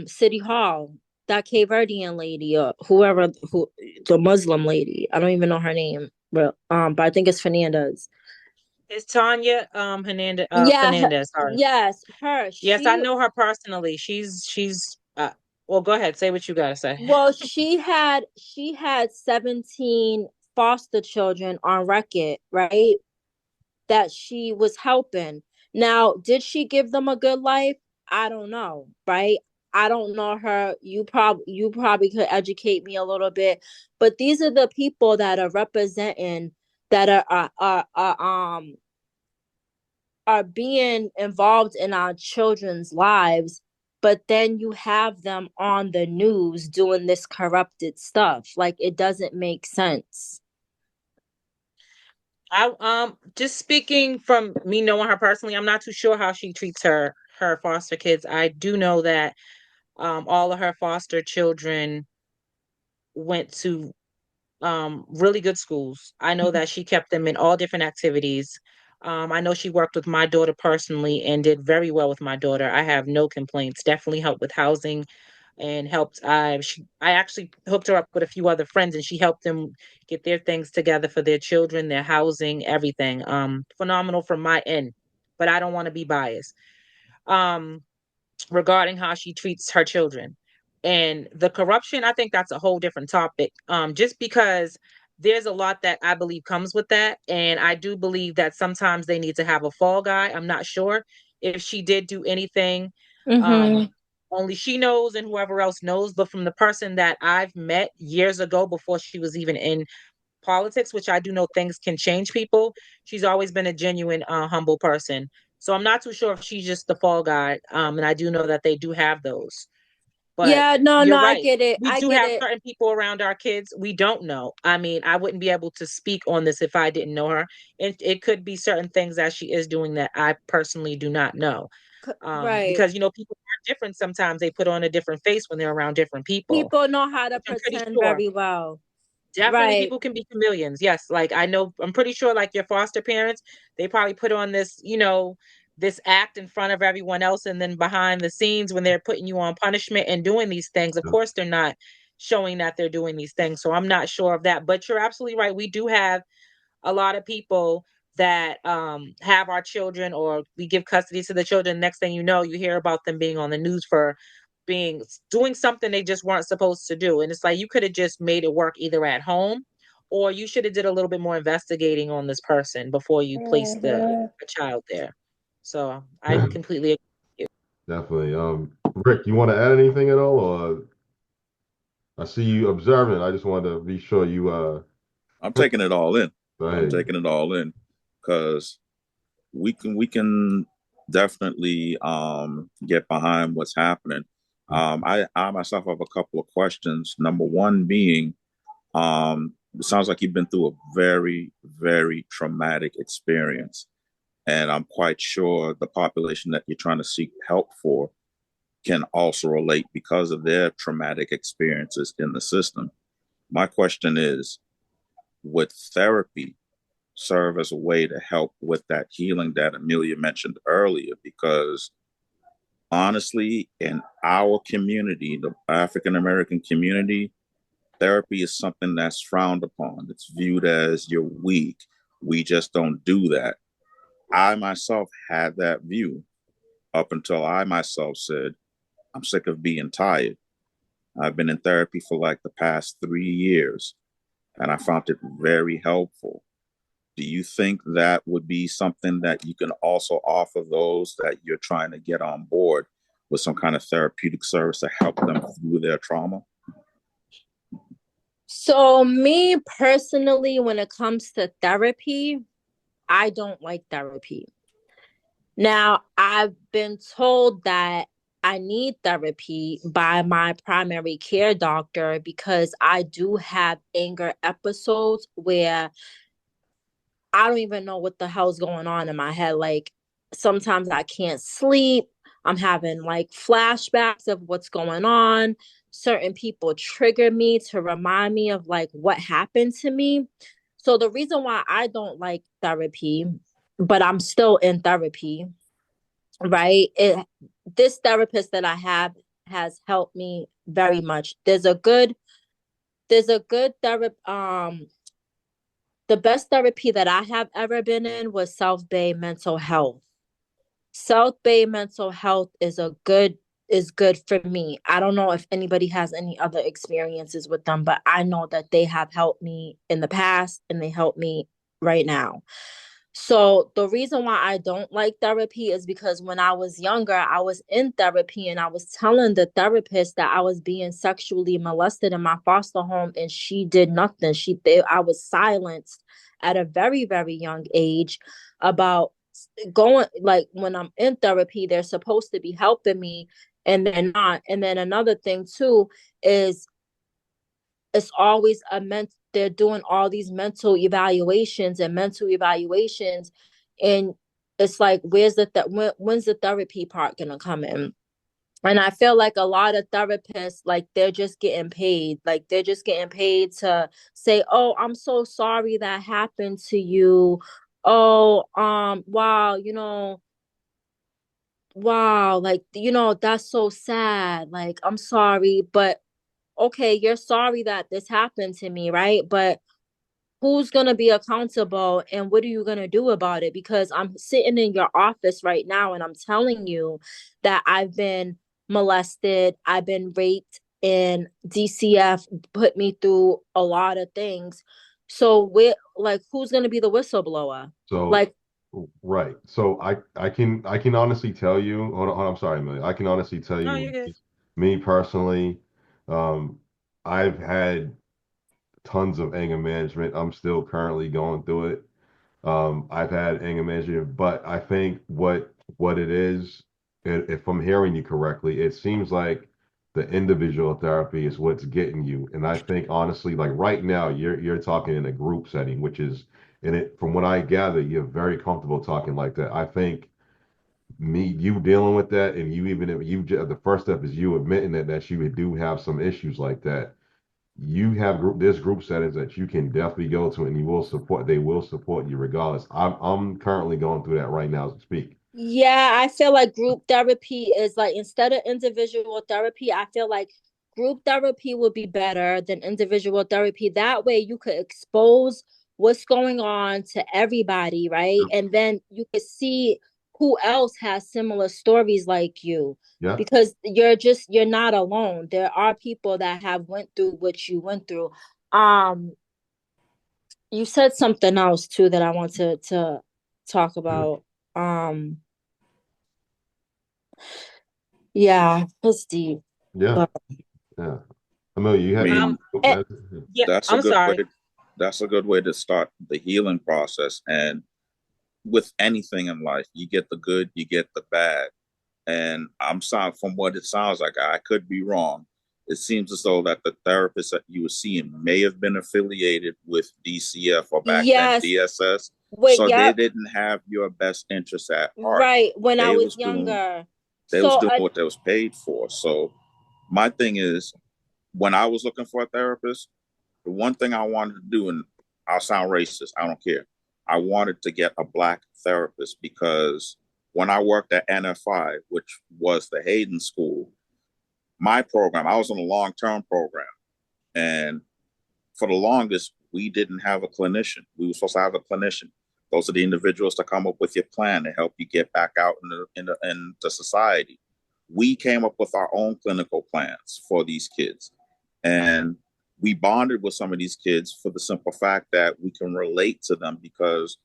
City Hall, that Cape Verdean lady or the Muslim lady. I don't even know her name, but I think it's Fernandez. It's Tanya Hernandez Yeah, Fernandez, sorry. yes, her. Yes, I know her personally. She's well, go ahead, say what you gotta say. Well, she had 17 foster children on record, right? That she was helping. Now, did she give them a good life? I don't know, right? I don't know her. You probably could educate me a little bit, but these are the people that are representing, that are being involved in our children's lives, but then you have them on the news doing this corrupted stuff. Like, it doesn't make sense. I just speaking from me knowing her personally, I'm not too sure how she treats her foster kids. I do know that all of her foster children went to really good schools. I know that she kept them in all different activities. I know she worked with my daughter personally and did very well with my daughter. I have no complaints. Definitely helped with housing and helped. I actually hooked her up with a few other friends, and she helped them get their things together for their children, their housing, everything. Phenomenal from my end, but I don't want to be biased. Um, Regarding how she treats her children and the corruption, I think that's a whole different topic. Just because there's a lot that I believe comes with that, and I do believe that sometimes they need to have a fall guy. I'm not sure if she did do anything. Mm-hmm. Only she knows, and whoever else knows. But from the person that I've met years ago, before she was even in politics, which I do know things can change people, she's always been a genuine, humble person. So I'm not too sure if she's just the fall guy. And I do know that they do have those. But Yeah, no, you're I right. get it. We do have certain people around our kids we don't know. I mean, I wouldn't be able to speak on this if I didn't know her. It could be certain things that she is doing that I personally do not know. Right. Because people are different. Sometimes they put on a different face when they're around different people. People know how to Which I'm pretty pretend sure. very well. Definitely Right. people can be chameleons. Yes. Like I'm pretty sure like your foster parents, they probably put on this, this act in front of everyone else. And then behind the scenes, when they're putting you on punishment and doing these things, of course, they're not showing that they're doing these things. So I'm not sure of that, but you're absolutely right. We do have a lot of people that have our children, or we give custody to the children. Next thing you know, you hear about them being on the news for doing something they just weren't supposed to do. And it's like you could have just made it work either at home, or you should have did a little bit more investigating on this person before you placed a child there. So I completely agree with you. Definitely. Rick, you want to add anything at all, or I see you observing. I just wanted to be sure you I'm taking it all in. I'm Right. taking it all in because we can definitely get behind what's happening. I myself have a couple of questions. Number one being, it sounds like you've been through a very, very traumatic experience. And I'm quite sure the population that you're trying to seek help for can also relate because of their traumatic experiences in the system. My question is, would therapy serve as a way to help with that healing that Amelia mentioned earlier? Because honestly, in our community, the African American community, therapy is something that's frowned upon. It's viewed as you're weak. We just don't do that. I myself had that view up until I myself said, I'm sick of being tired. I've been in therapy for like the past 3 years, and I found it very helpful. Do you think that would be something that you can also offer those that you're trying to get on board with some kind of therapeutic service to help them through their trauma? So me personally, when it comes to therapy, I don't like therapy. Now, I've been told that I need therapy by my primary care doctor because I do have anger episodes where I don't even know what the hell's going on in my head. Like sometimes I can't sleep. I'm having like flashbacks of what's going on. Certain people trigger me to remind me of like what happened to me. So the reason why I don't like therapy, but I'm still in therapy, right? This therapist that I have has helped me very much. There's a good therapy. The best therapy that I have ever been in was South Bay Mental Health. South Bay Mental Health is good for me. I don't know if anybody has any other experiences with them, but I know that they have helped me in the past and they help me right now. So the reason why I don't like therapy is because when I was younger, I was in therapy and I was telling the therapist that I was being sexually molested in my foster home, and she did nothing. I was silenced at a very, very young age about going, like when I'm in therapy, they're supposed to be helping me and they're not. And then another thing too is it's always they're doing all these mental evaluations, and it's like when's the therapy part gonna come in? And I feel like a lot of therapists, like they're just getting paid to say, oh, I'm so sorry that happened to you. Oh, wow, wow, like, that's so sad, like, I'm sorry, but okay, you're sorry that this happened to me, right? But who's going to be accountable and what are you going to do about it? Because I'm sitting in your office right now and I'm telling you that I've been molested, I've been raped, and DCF put me through a lot of things. So who's going to be the whistleblower? So Like, right. So I can honestly tell you, hold on, I'm sorry, Amelia. I can honestly tell No, you, you're good. me personally, um, I've had tons of anger management. I'm still currently going through it. I've had anger management, but I think what it is, if I'm hearing you correctly, it seems like the individual therapy is what's getting you. And I think honestly, like right now, you're talking in a group setting, which is, and it from what I gather, you're very comfortable talking like that. I think you dealing with that, and you even if you the first step is you admitting that you do have some issues like that. You have there's group settings that you can definitely go to, and they will support you regardless. I'm currently going through that right now as we speak. yeah, I feel like group therapy is like, instead of individual therapy, I feel like group therapy would be better than individual therapy. That way you could expose what's going on to everybody, right? And then you could see who else has similar stories like you. Yeah. Because you're not alone. There are people that have went through what you went through. You said something else too that I want to talk about. Um Yeah, it's deep. Yeah. But Yeah. Amelia, you I had Um, mean, eh, yeah, that's a I'm good way sorry. to start the healing process. And with anything in life, you get the good, you get the bad. And I'm sorry, from what it sounds like, I could be wrong. It seems as though that the therapist that you were seeing may have been affiliated with DCF or back then yes, DSS. wait, So they yep, didn't have your best interests at heart. right. When I They was was doing younger. they was So doing what they was paid for. So my thing is, when I was looking for a therapist, the one thing I wanted to do, and I'll sound racist, I don't care. I wanted to get a black therapist because when I worked at NFI, which was the Hayden School, my program, I was on a long-term program. And for the longest, we didn't have a clinician. We were supposed to have a clinician. Those are the individuals to come up with your plan to help you get back out in the society. We came up with our own clinical plans for these kids. And we bonded with some of these kids for the simple fact that we can relate to them because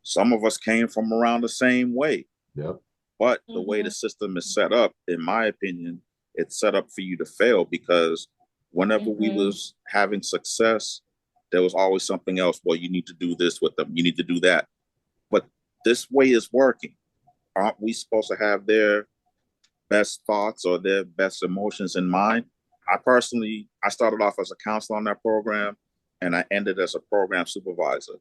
some of us came from around the same way. Yep. But the way the system is set up, in my opinion, it's set up for you to fail because Whenever we was having success, there was always something else. Well, you need to do this with them. You need to do that. But this way is working. Aren't we supposed to have their best thoughts or their best emotions in mind? I started off as a counselor on that program, and I ended as a program supervisor.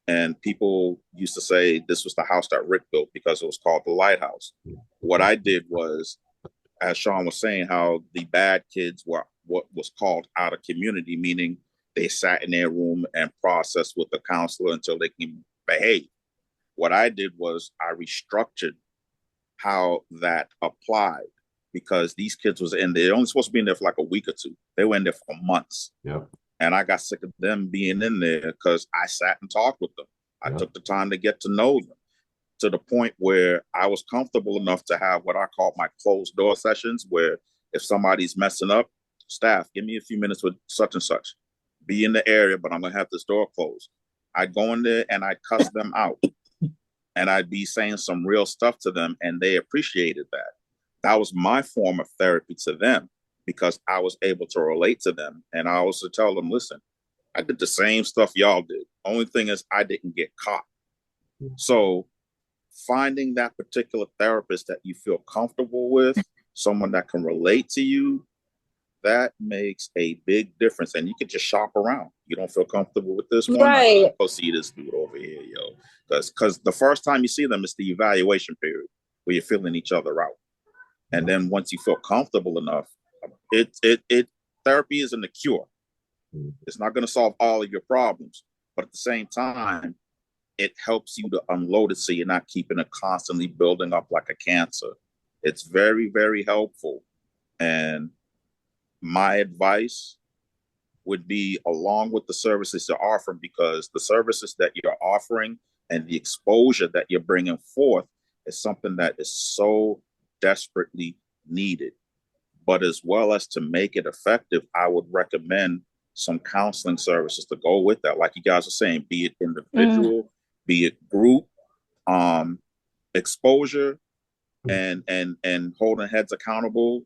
And people used to say this was the house that Rick built because it was called the Lighthouse. What I did was, as Sean was saying, how the bad kids were what was called out of community, meaning they sat in their room and processed with the counselor until they can behave. What I did was I restructured how that applied, because these kids was in there, they're only supposed to be in there for like a week or two. They were in there for months. Yep. And I got sick of them being in there because I sat and talked with them. I took the time to get to know them, to the point where I was comfortable enough to have what I call my closed door sessions, where if somebody's messing up, staff, give me a few minutes with such and such. Be in the area, but I'm going to have this door closed. I'd go in there and I'd cuss them out. And I'd be saying some real stuff to them, and they appreciated that. That was my form of therapy to them, because I was able to relate to them. And I also tell them, listen, I did the same stuff y'all did. Only thing is I didn't get caught. So finding that particular therapist that you feel comfortable with, someone that can relate to you, that makes a big difference. And you can just shop around. You don't feel comfortable with this one? Right. Go see this dude over here, yo. Because the first time you see them, it's the evaluation period where you're feeling each other out. And then once you feel comfortable enough, therapy isn't a cure. It's not going to solve all of your problems. But at the same time, it helps you to unload it so you're not keeping it constantly building up like a cancer. It's very, very helpful. And my advice would be, along with the services you're offering, because the services that you're offering and the exposure that you're bringing forth is something that is so desperately needed. But as well as to make it effective, I would recommend some counseling services to go with that. Like you guys are saying, be it individual, be it group, exposure and holding heads accountable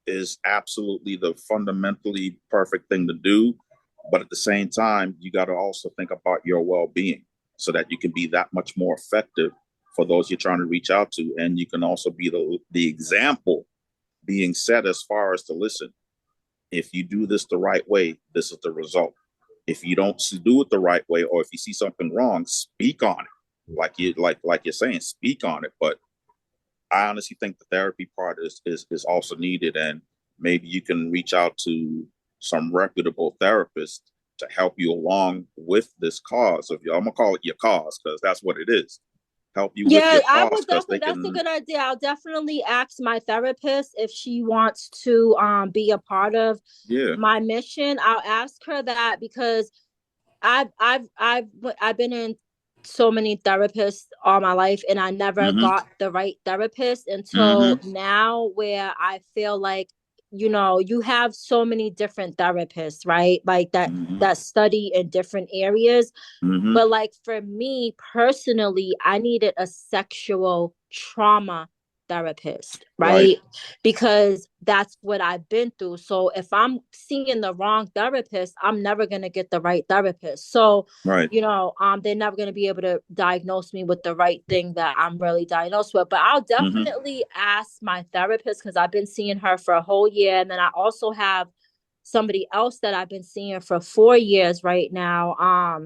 is absolutely the fundamentally perfect thing to do. But at the same time, you got to also think about your well-being so that you can be that much more effective for those you're trying to reach out to. And you can also be the example being set, as far as to listen, if you do this the right way, this is the result. If you don't do it the right way, or if you see something wrong, speak on it. Like you're saying, speak on it. But I honestly think the therapy part is also needed, and maybe you can reach out to some reputable therapists to help you along with this cause of your, I'm gonna call it your cause, because that's what it is. Help you with your cause. I would definitely, that's a good idea. I'll definitely ask my therapist if she wants to be a part of my mission. I'll ask her that, because I've been in so many therapists all my life, and I never got the right therapist until now, where I feel like, you know, you have so many different therapists, right? Like that study in different areas. But like for me personally, I needed a sexual trauma therapist, right? Because that's what I've been through. So if I'm seeing the wrong therapist, I'm never going to get the right therapist. So, you know, they're never going to be able to diagnose me with the right thing that I'm really diagnosed with. But I'll definitely ask my therapist, because I've been seeing her for a whole year. And then I also have somebody else that I've been seeing for 4 years right now,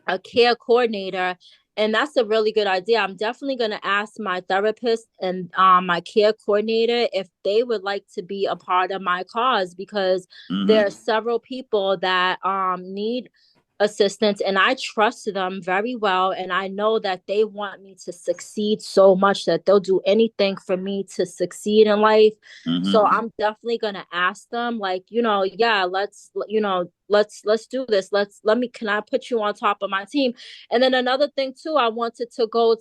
a care coordinator. And that's a really good idea. I'm definitely going to ask my therapist and my care coordinator if they would like to be a part of my cause, because there are several people that need assistance, and I trust them very well, and I know that they want me to succeed so much that they'll do anything for me to succeed in life. So I'm definitely going to ask them, like, you know, let's do this. Can I put you on top of my team? And then another thing too, I wanted to go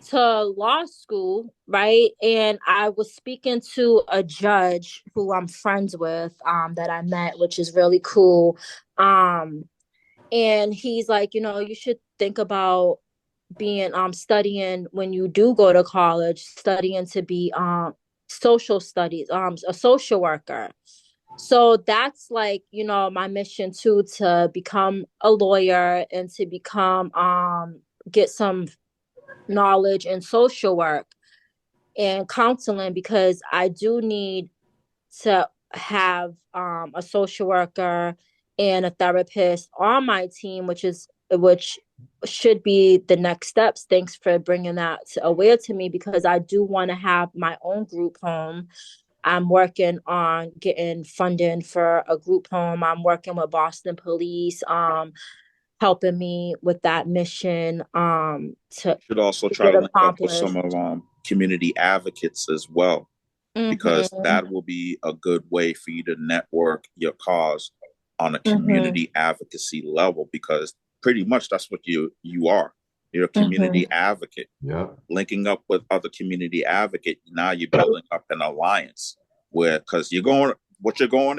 to law school, right? And I was speaking to a judge who I'm friends with, that I met, which is really cool. And he's like, you know, you should think about being studying when you do go to college, studying to be social studies, a social worker. So that's like, you know, my mission too, to become a lawyer and to become get some knowledge in social work and counseling, because I do need to have a social worker and a therapist on my team, which should be the next steps. Thanks for bringing that aware to me, because I do want to have my own group home. I'm working on getting funding for a group home. I'm working with Boston Police, helping me with that mission to Should also try get to link up with accomplished. some of community advocates as well, because Mm-hmm. that will be a good way for you to network your cause on a Mm-hmm. community advocacy level, because pretty much that's what you are. You're a Mm-hmm. community advocate. Yeah. Linking up with other community advocates, now you're building up an alliance where, because you're going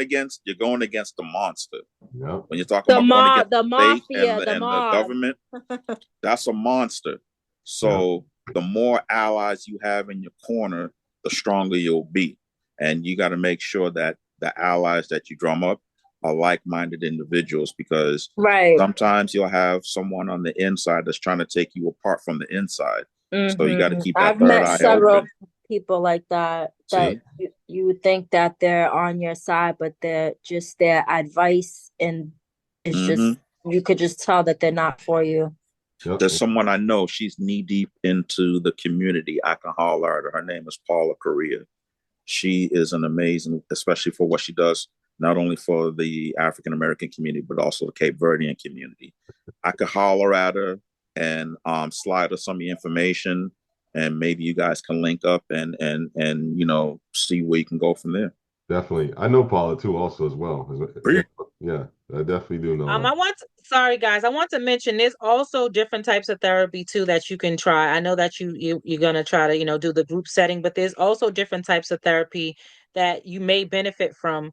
against the monster. Yeah. When you're talking about going against The the state mafia, the and the mob. government, that's a monster. Yeah. So the more allies you have in your corner, the stronger you'll be. And you got to make sure that the allies that you drum up are like-minded individuals, because Right. sometimes you'll have someone on the inside that's trying to take you apart from the inside. So you got to Mm-hmm. keep that I've third met eye several open. people like that, that See? you would think that they're on your side, but they're just their advice, and it's Mm-hmm. just, you could just tell that they're not for you. Yep. There's someone I know, she's knee deep into the community. I can holler at her. Her name is Paula Correa. She is an amazing, especially for what she does, not only for the African American community, but also the Cape Verdean community. I could holler at her and slide her some of the information, and maybe you guys can link up and see where you can go from there. Definitely. I know Paula too, also as well. Yeah, I definitely do know her. Sorry guys, I want to mention there's also different types of therapy too that you can try. I know that you're gonna try to, do the group setting, but there's also different types of therapy that you may benefit from.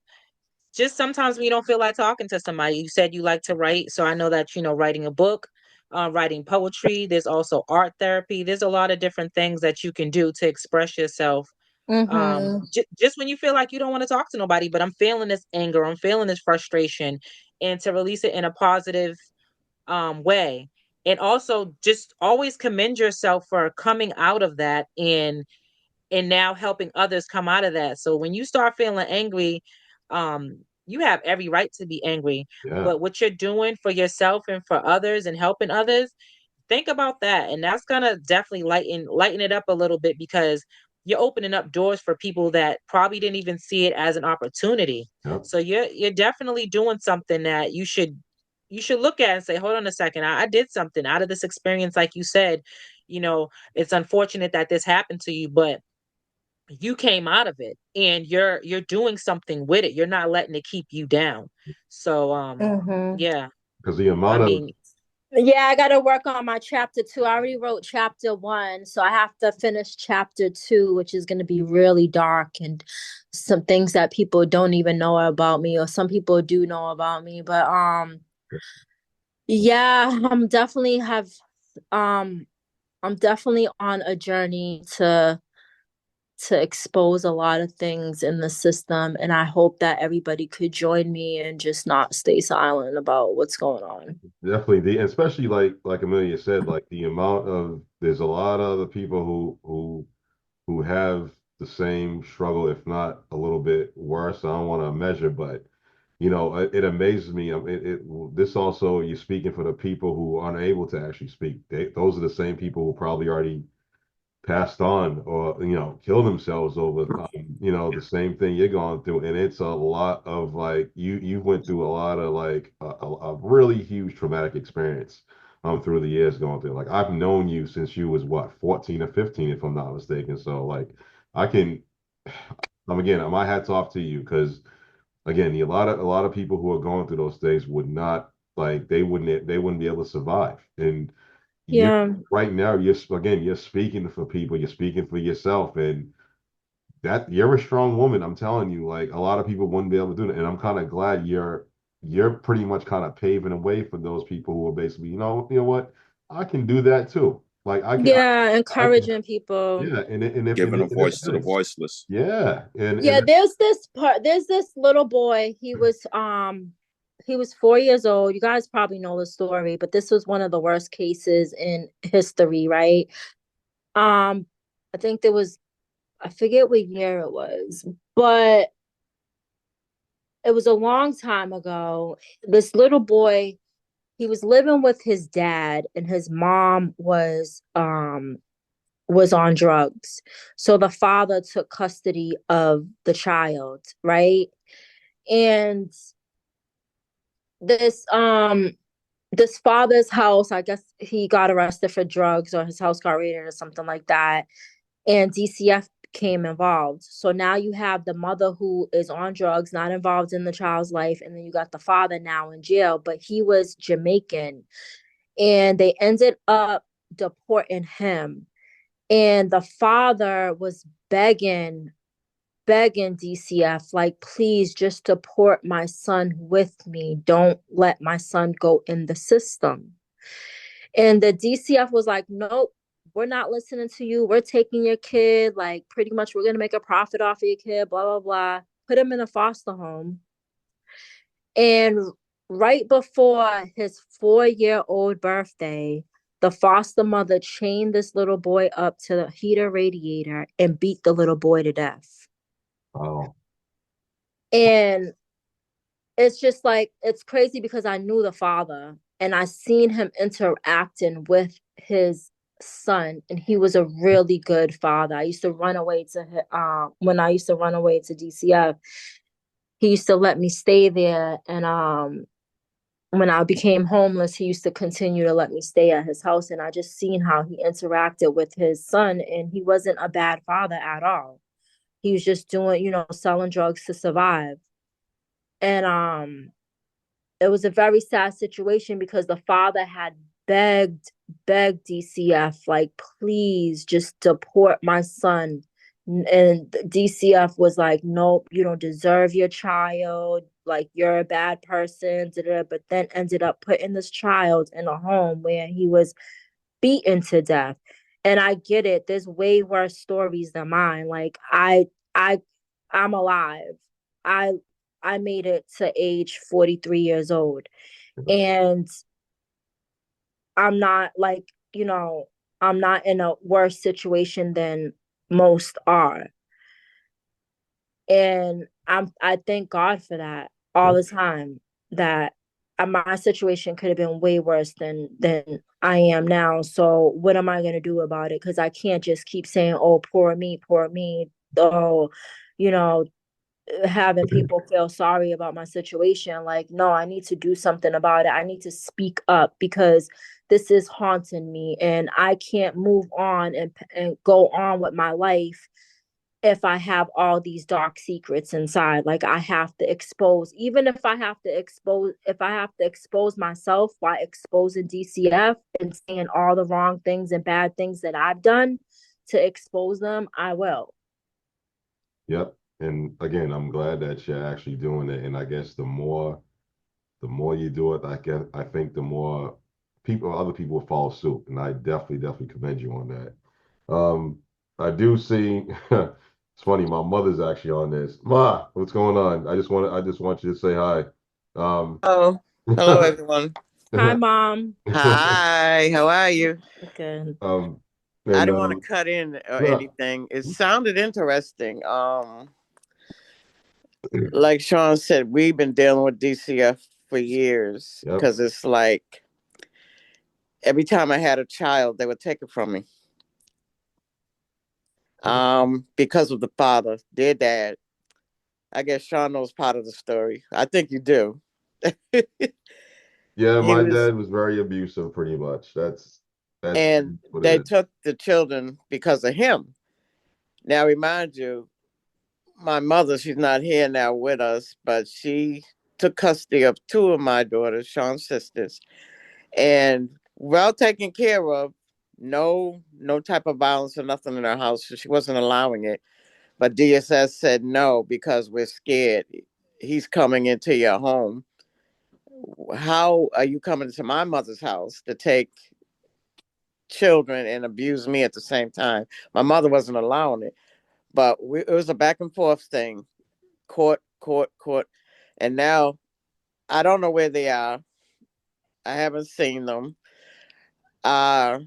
Just sometimes when you don't feel like talking to somebody. You said you like to write, so I know that, writing a book, writing poetry. There's also art therapy. There's a lot of different things that you can do to express yourself. Mm-hmm. Just when you feel like you don't want to talk to nobody, but I'm feeling this anger, I'm feeling this frustration, and to release it in a positive way. And also just always commend yourself for coming out of that, and now helping others come out of that. So when you start feeling angry, you have every right to be angry, Yeah. but what you're doing for yourself and for others and helping others, think about that. And that's gonna definitely lighten it up a little bit, because you're opening up doors for people that probably didn't even see it as an opportunity. Yep. So you're definitely doing something that you should look at and say, hold on a second, I did something out of this experience. Like you said, it's unfortunate that this happened to you, but you came out of it, and you're doing something with it. You're not letting it keep you down. So Mm-hmm. yeah. Because the I amount of mean, Yeah, I got to work on my chapter 2. I already wrote chapter 1, so I have to finish chapter 2, which is going to be really dark and some things that people don't even know about me, or some people do know about me. But yeah, um I'm definitely on a journey to expose a lot of things in the system, and I hope that everybody could join me and just not stay silent about what's going on. definitely especially like Amelia said, like the amount of there's a lot of other people who have the same struggle, if not a little bit worse. I don't want to measure, but it amazes me. This also, you're speaking for the people who are unable to actually speak. Those are the same people who probably already passed on or killed themselves over the same thing you're going through, and it's a lot of like you went through a lot of like a really huge traumatic experience through the years going through. Like I've known you since you was what, 14 or 15 if I'm not mistaken, so like I can again, my hats off to you, because again, a lot of people who are going through those things would not, like, they wouldn't be able to survive. And you Yeah. right now, you're speaking for people, you're speaking for yourself, and that you're a strong woman. I'm telling you, like a lot of people wouldn't be able to do that. And I'm kind of glad you're pretty much kind of paving a way for those people who are basically, you know what, I can do that too. Like encouraging people. yeah, and if Giving a and voice it to the is, voiceless. yeah, Yeah, and there's this part. There's this little boy. He was 4 years old. You guys probably know the story, but this was one of the worst cases in history, right? I think there was, I forget what year it was, but it was a long time ago. This little boy, he was living with his dad, and his mom was on drugs. So the father took custody of the child, right? And this this father's house, I guess he got arrested for drugs, or his house got raided or something like that, and DCF became involved. So now you have the mother who is on drugs, not involved in the child's life, and then you got the father now in jail, but he was Jamaican, and they ended up deporting him. And the father was begging DCF, like, please just deport my son with me. Don't let my son go in the system. And the DCF was like, nope, we're not listening to you. We're taking your kid. Like, pretty much, we're going to make a profit off of your kid, blah, blah, blah. Put him in a foster home. And right before his 4-year-old birthday, the foster mother chained this little boy up to the heater radiator and beat the little boy to death. oh, And it's just like, it's crazy because I knew the father and I seen him interacting with his son, and he was a really good father. I used to run away to when I used to run away to DCF, he used to let me stay there. And when I became homeless, he used to continue to let me stay at his house. And I just seen how he interacted with his son, and he wasn't a bad father at all. He was just doing, selling drugs to survive. And it was a very sad situation because the father had begged DCF, like, please just deport my son. And DCF was like, nope, you don't deserve your child. Like, you're a bad person. But then ended up putting this child in a home where he was beaten to death. And I get it. There's way worse stories than mine. Like, I'm alive. I I made it to age 43 years old. And I'm not like, I'm not in a worse situation than most are. And I thank God for that all the time, that my situation could have been way worse than I am now. So what am I going to do about it? Because I can't just keep saying, oh, poor me, poor me. Oh, you know, having people feel sorry about my situation. Like, no, I need to do something about it. I need to speak up because this is haunting me, and I can't move on and go on with my life if I have all these dark secrets inside. Like, I have to expose, even if I have to expose myself while exposing DCF and saying all the wrong things and bad things that I've done to expose them, I will. yep. And again, I'm glad that you're actually doing it. And I guess the more you do it, I think the more other people will follow suit. And I definitely commend you on that. I do see. It's funny. My mother's actually on this. Ma, what's going on? I just want you to say hi. Oh, hello everyone. Hi, Mom. Hi, how are you? Good. um, I and didn't want to cut in or no, anything. It sounded interesting. Like Sean said, we've been dealing with DCF for years yep. because it's like every time I had a child, they would take it from me. Because of the father, their dad. I guess Sean knows part of the story. I think you do. Yeah, He my was, dad was very abusive, pretty much. That's and what it they is. took the children because of him. Now, remind you, my mother, she's not here now with us, but she took custody of two of my daughters, Sean's sisters, and well taken care of. No type of violence or nothing in her house. She wasn't allowing it. But DSS said no because we're scared. He's coming into your home. How are you coming to my mother's house to take children and abuse me at the same time. My mother wasn't allowing it, but it was a back and forth thing. Court, court, court. And now I don't know where they are. I haven't seen them. I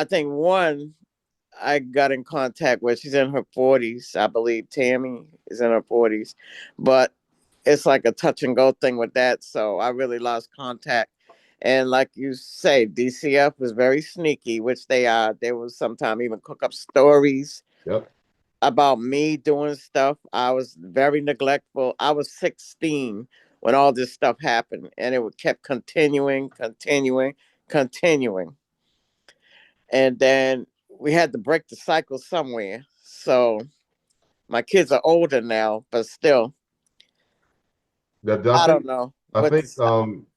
think one I got in contact with, she's in her 40s. I believe Tammy is in her 40s. But it's like a touch and go thing with that. So I really lost contact. And like you say, DCF was very sneaky, which they are. They will sometimes even cook up stories about me doing stuff. I was very neglectful. I was 16 when all this stuff happened, and it kept continuing. And then we had to break the cycle somewhere. So my kids are older now, but still, I don't know. I think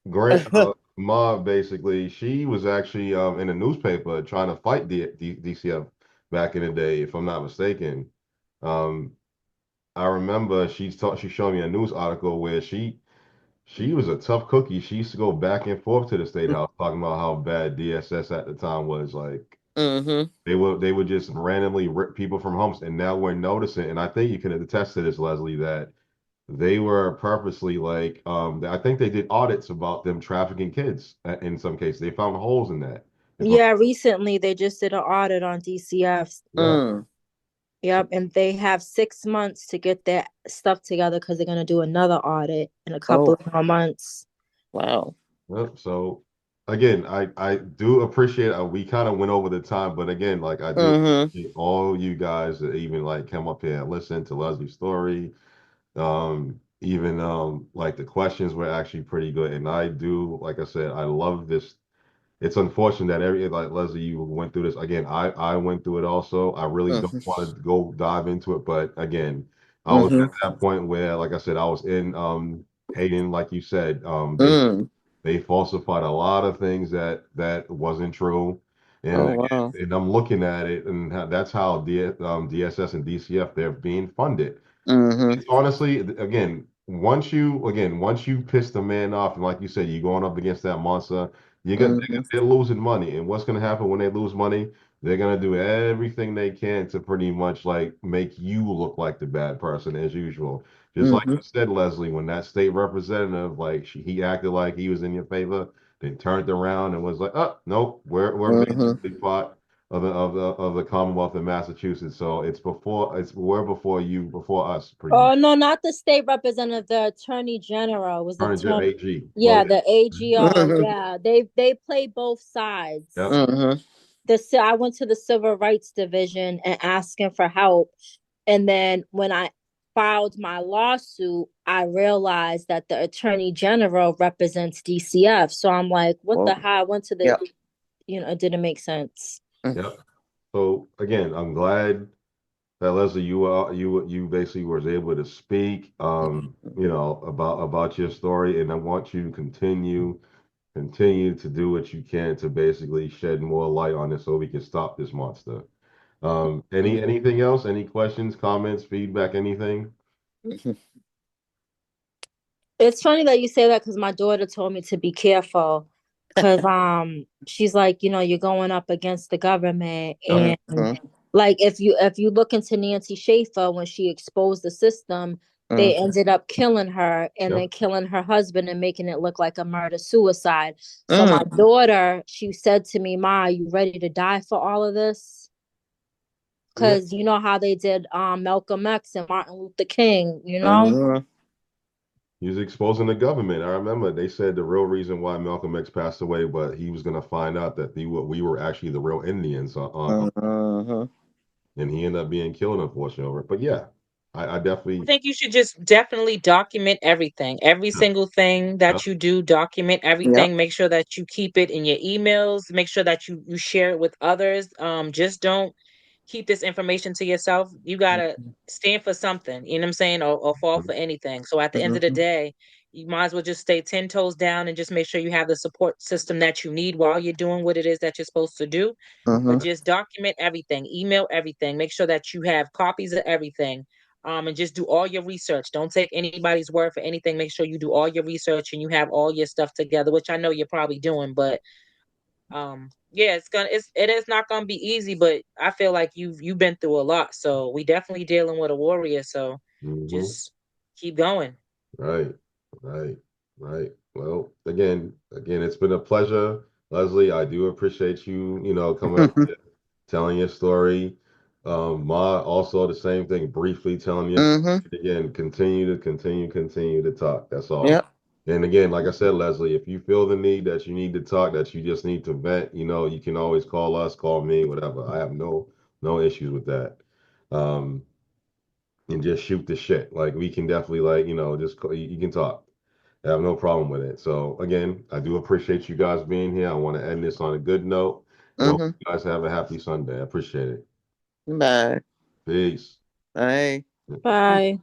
Grant Ma basically, she was actually in a newspaper trying to fight DCF back in the day, if I'm not mistaken. Um, I remember she showed me a news article where she was a tough cookie. She used to go back and forth to the state house talking about how bad DSS at the time was. Like they would just randomly rip people from homes, and now we're noticing. And I think you can attest to this, Leslie, that they were purposely like I think they did audits about them trafficking kids in some cases. They found holes in that. Yeah, recently they just did an audit on DCF. Yeah. Yep, and they have 6 months to get their stuff together because they're going to do another audit in a couple of more months. Wow. Yep. So again, I do appreciate we kind of went over the time, but again, like I do appreciate all you guys that even like come up here and listen to Leslie's story. Even like the questions were actually pretty good. And I do, like I said, I love this. It's unfortunate that like Leslie, you went through this. Again, I went through it also. I really don't want to go dive into it, but again, I was at that point where, like I said, I was in Hayden, like you said, they falsified a lot of things that wasn't true. And again, and I'm looking at it, and that's how DSS and DCF they're being funded. It's honestly, once you piss the man off, and like you said, you're going up against that monster, they're losing money. And what's going to happen when they lose money? They're going to do everything they can to pretty much like make you look like the bad person as usual. Just like you said, Leslie, when that state representative, like he acted like he was in your favor, then turned around and was like, "Oh, nope, we're basically part of the Commonwealth of Massachusetts." So we're before us, pretty much. Oh no, not the state representative, the attorney general was the attorney. AG. Yeah, the AGO. Yeah, they play both sides. Yep. I went to the civil rights division and asking for help, and then when I filed my lawsuit, I realized that the attorney general represents DCF. So I'm like, what the hell? I went to the, it didn't make sense. Yep. So again, I'm glad that Leslie, you basically was able to speak, about your story, and I want you to continue to do what you can to basically shed more light on this so we can stop this monster. Anything else? Any questions, comments, feedback, anything? It's funny that you say that because my daughter told me to be careful because she's like, you're going up against the government, and like if you look into Nancy Schaefer when she exposed the system, they ended up killing her and then killing her husband and making it look like a murder suicide. So my daughter, she said to me, "Ma, are you ready to die for all of this?" Because you know how they did Malcolm X and Martin Luther King, He was exposing the government. I remember they said the real reason why Malcolm X passed away, but he was going to find out that we were actually the real Indians, and he ended up being killed, unfortunately. But yeah, I definitely think you should just definitely document everything, every single thing that you do. Document everything. Make sure that you keep it in your emails. Make sure that you share it with others. Just don't keep this information to yourself. You gotta stand for something. You know what I'm saying, or fall for anything. So at the end of the day, you might as well just stay 10 toes down and just make sure you have the support system that you need while you're doing what it is that you're supposed to do. But just document everything, email everything, make sure that you have copies of everything. And just do all your research. Don't take anybody's word for anything. Make sure you do all your research and you have all your stuff together, which I know you're probably doing, but Yeah, it is not gonna be easy, but I feel like you've been through a lot, so we definitely dealing with a warrior. So just keep going. Right, right. Well, again, it's been a pleasure, Leslie. I do appreciate you, coming up here, telling your story. Ma, also the same thing, briefly telling your story. Again, continue to talk. That's all. Yep. And again, like I said, Leslie, if you feel the need that you need to talk, that you just need to vent, you can always call us, call me, whatever. I have no issues with that. Um, and just shoot the shit. Like we can definitely just you can talk. I have no problem with it. So again, I do appreciate you guys being here. I want to end this on a good note. And I hope you guys have a happy Sunday. I appreciate it. Bye. Peace. Bye. Bye. Bye.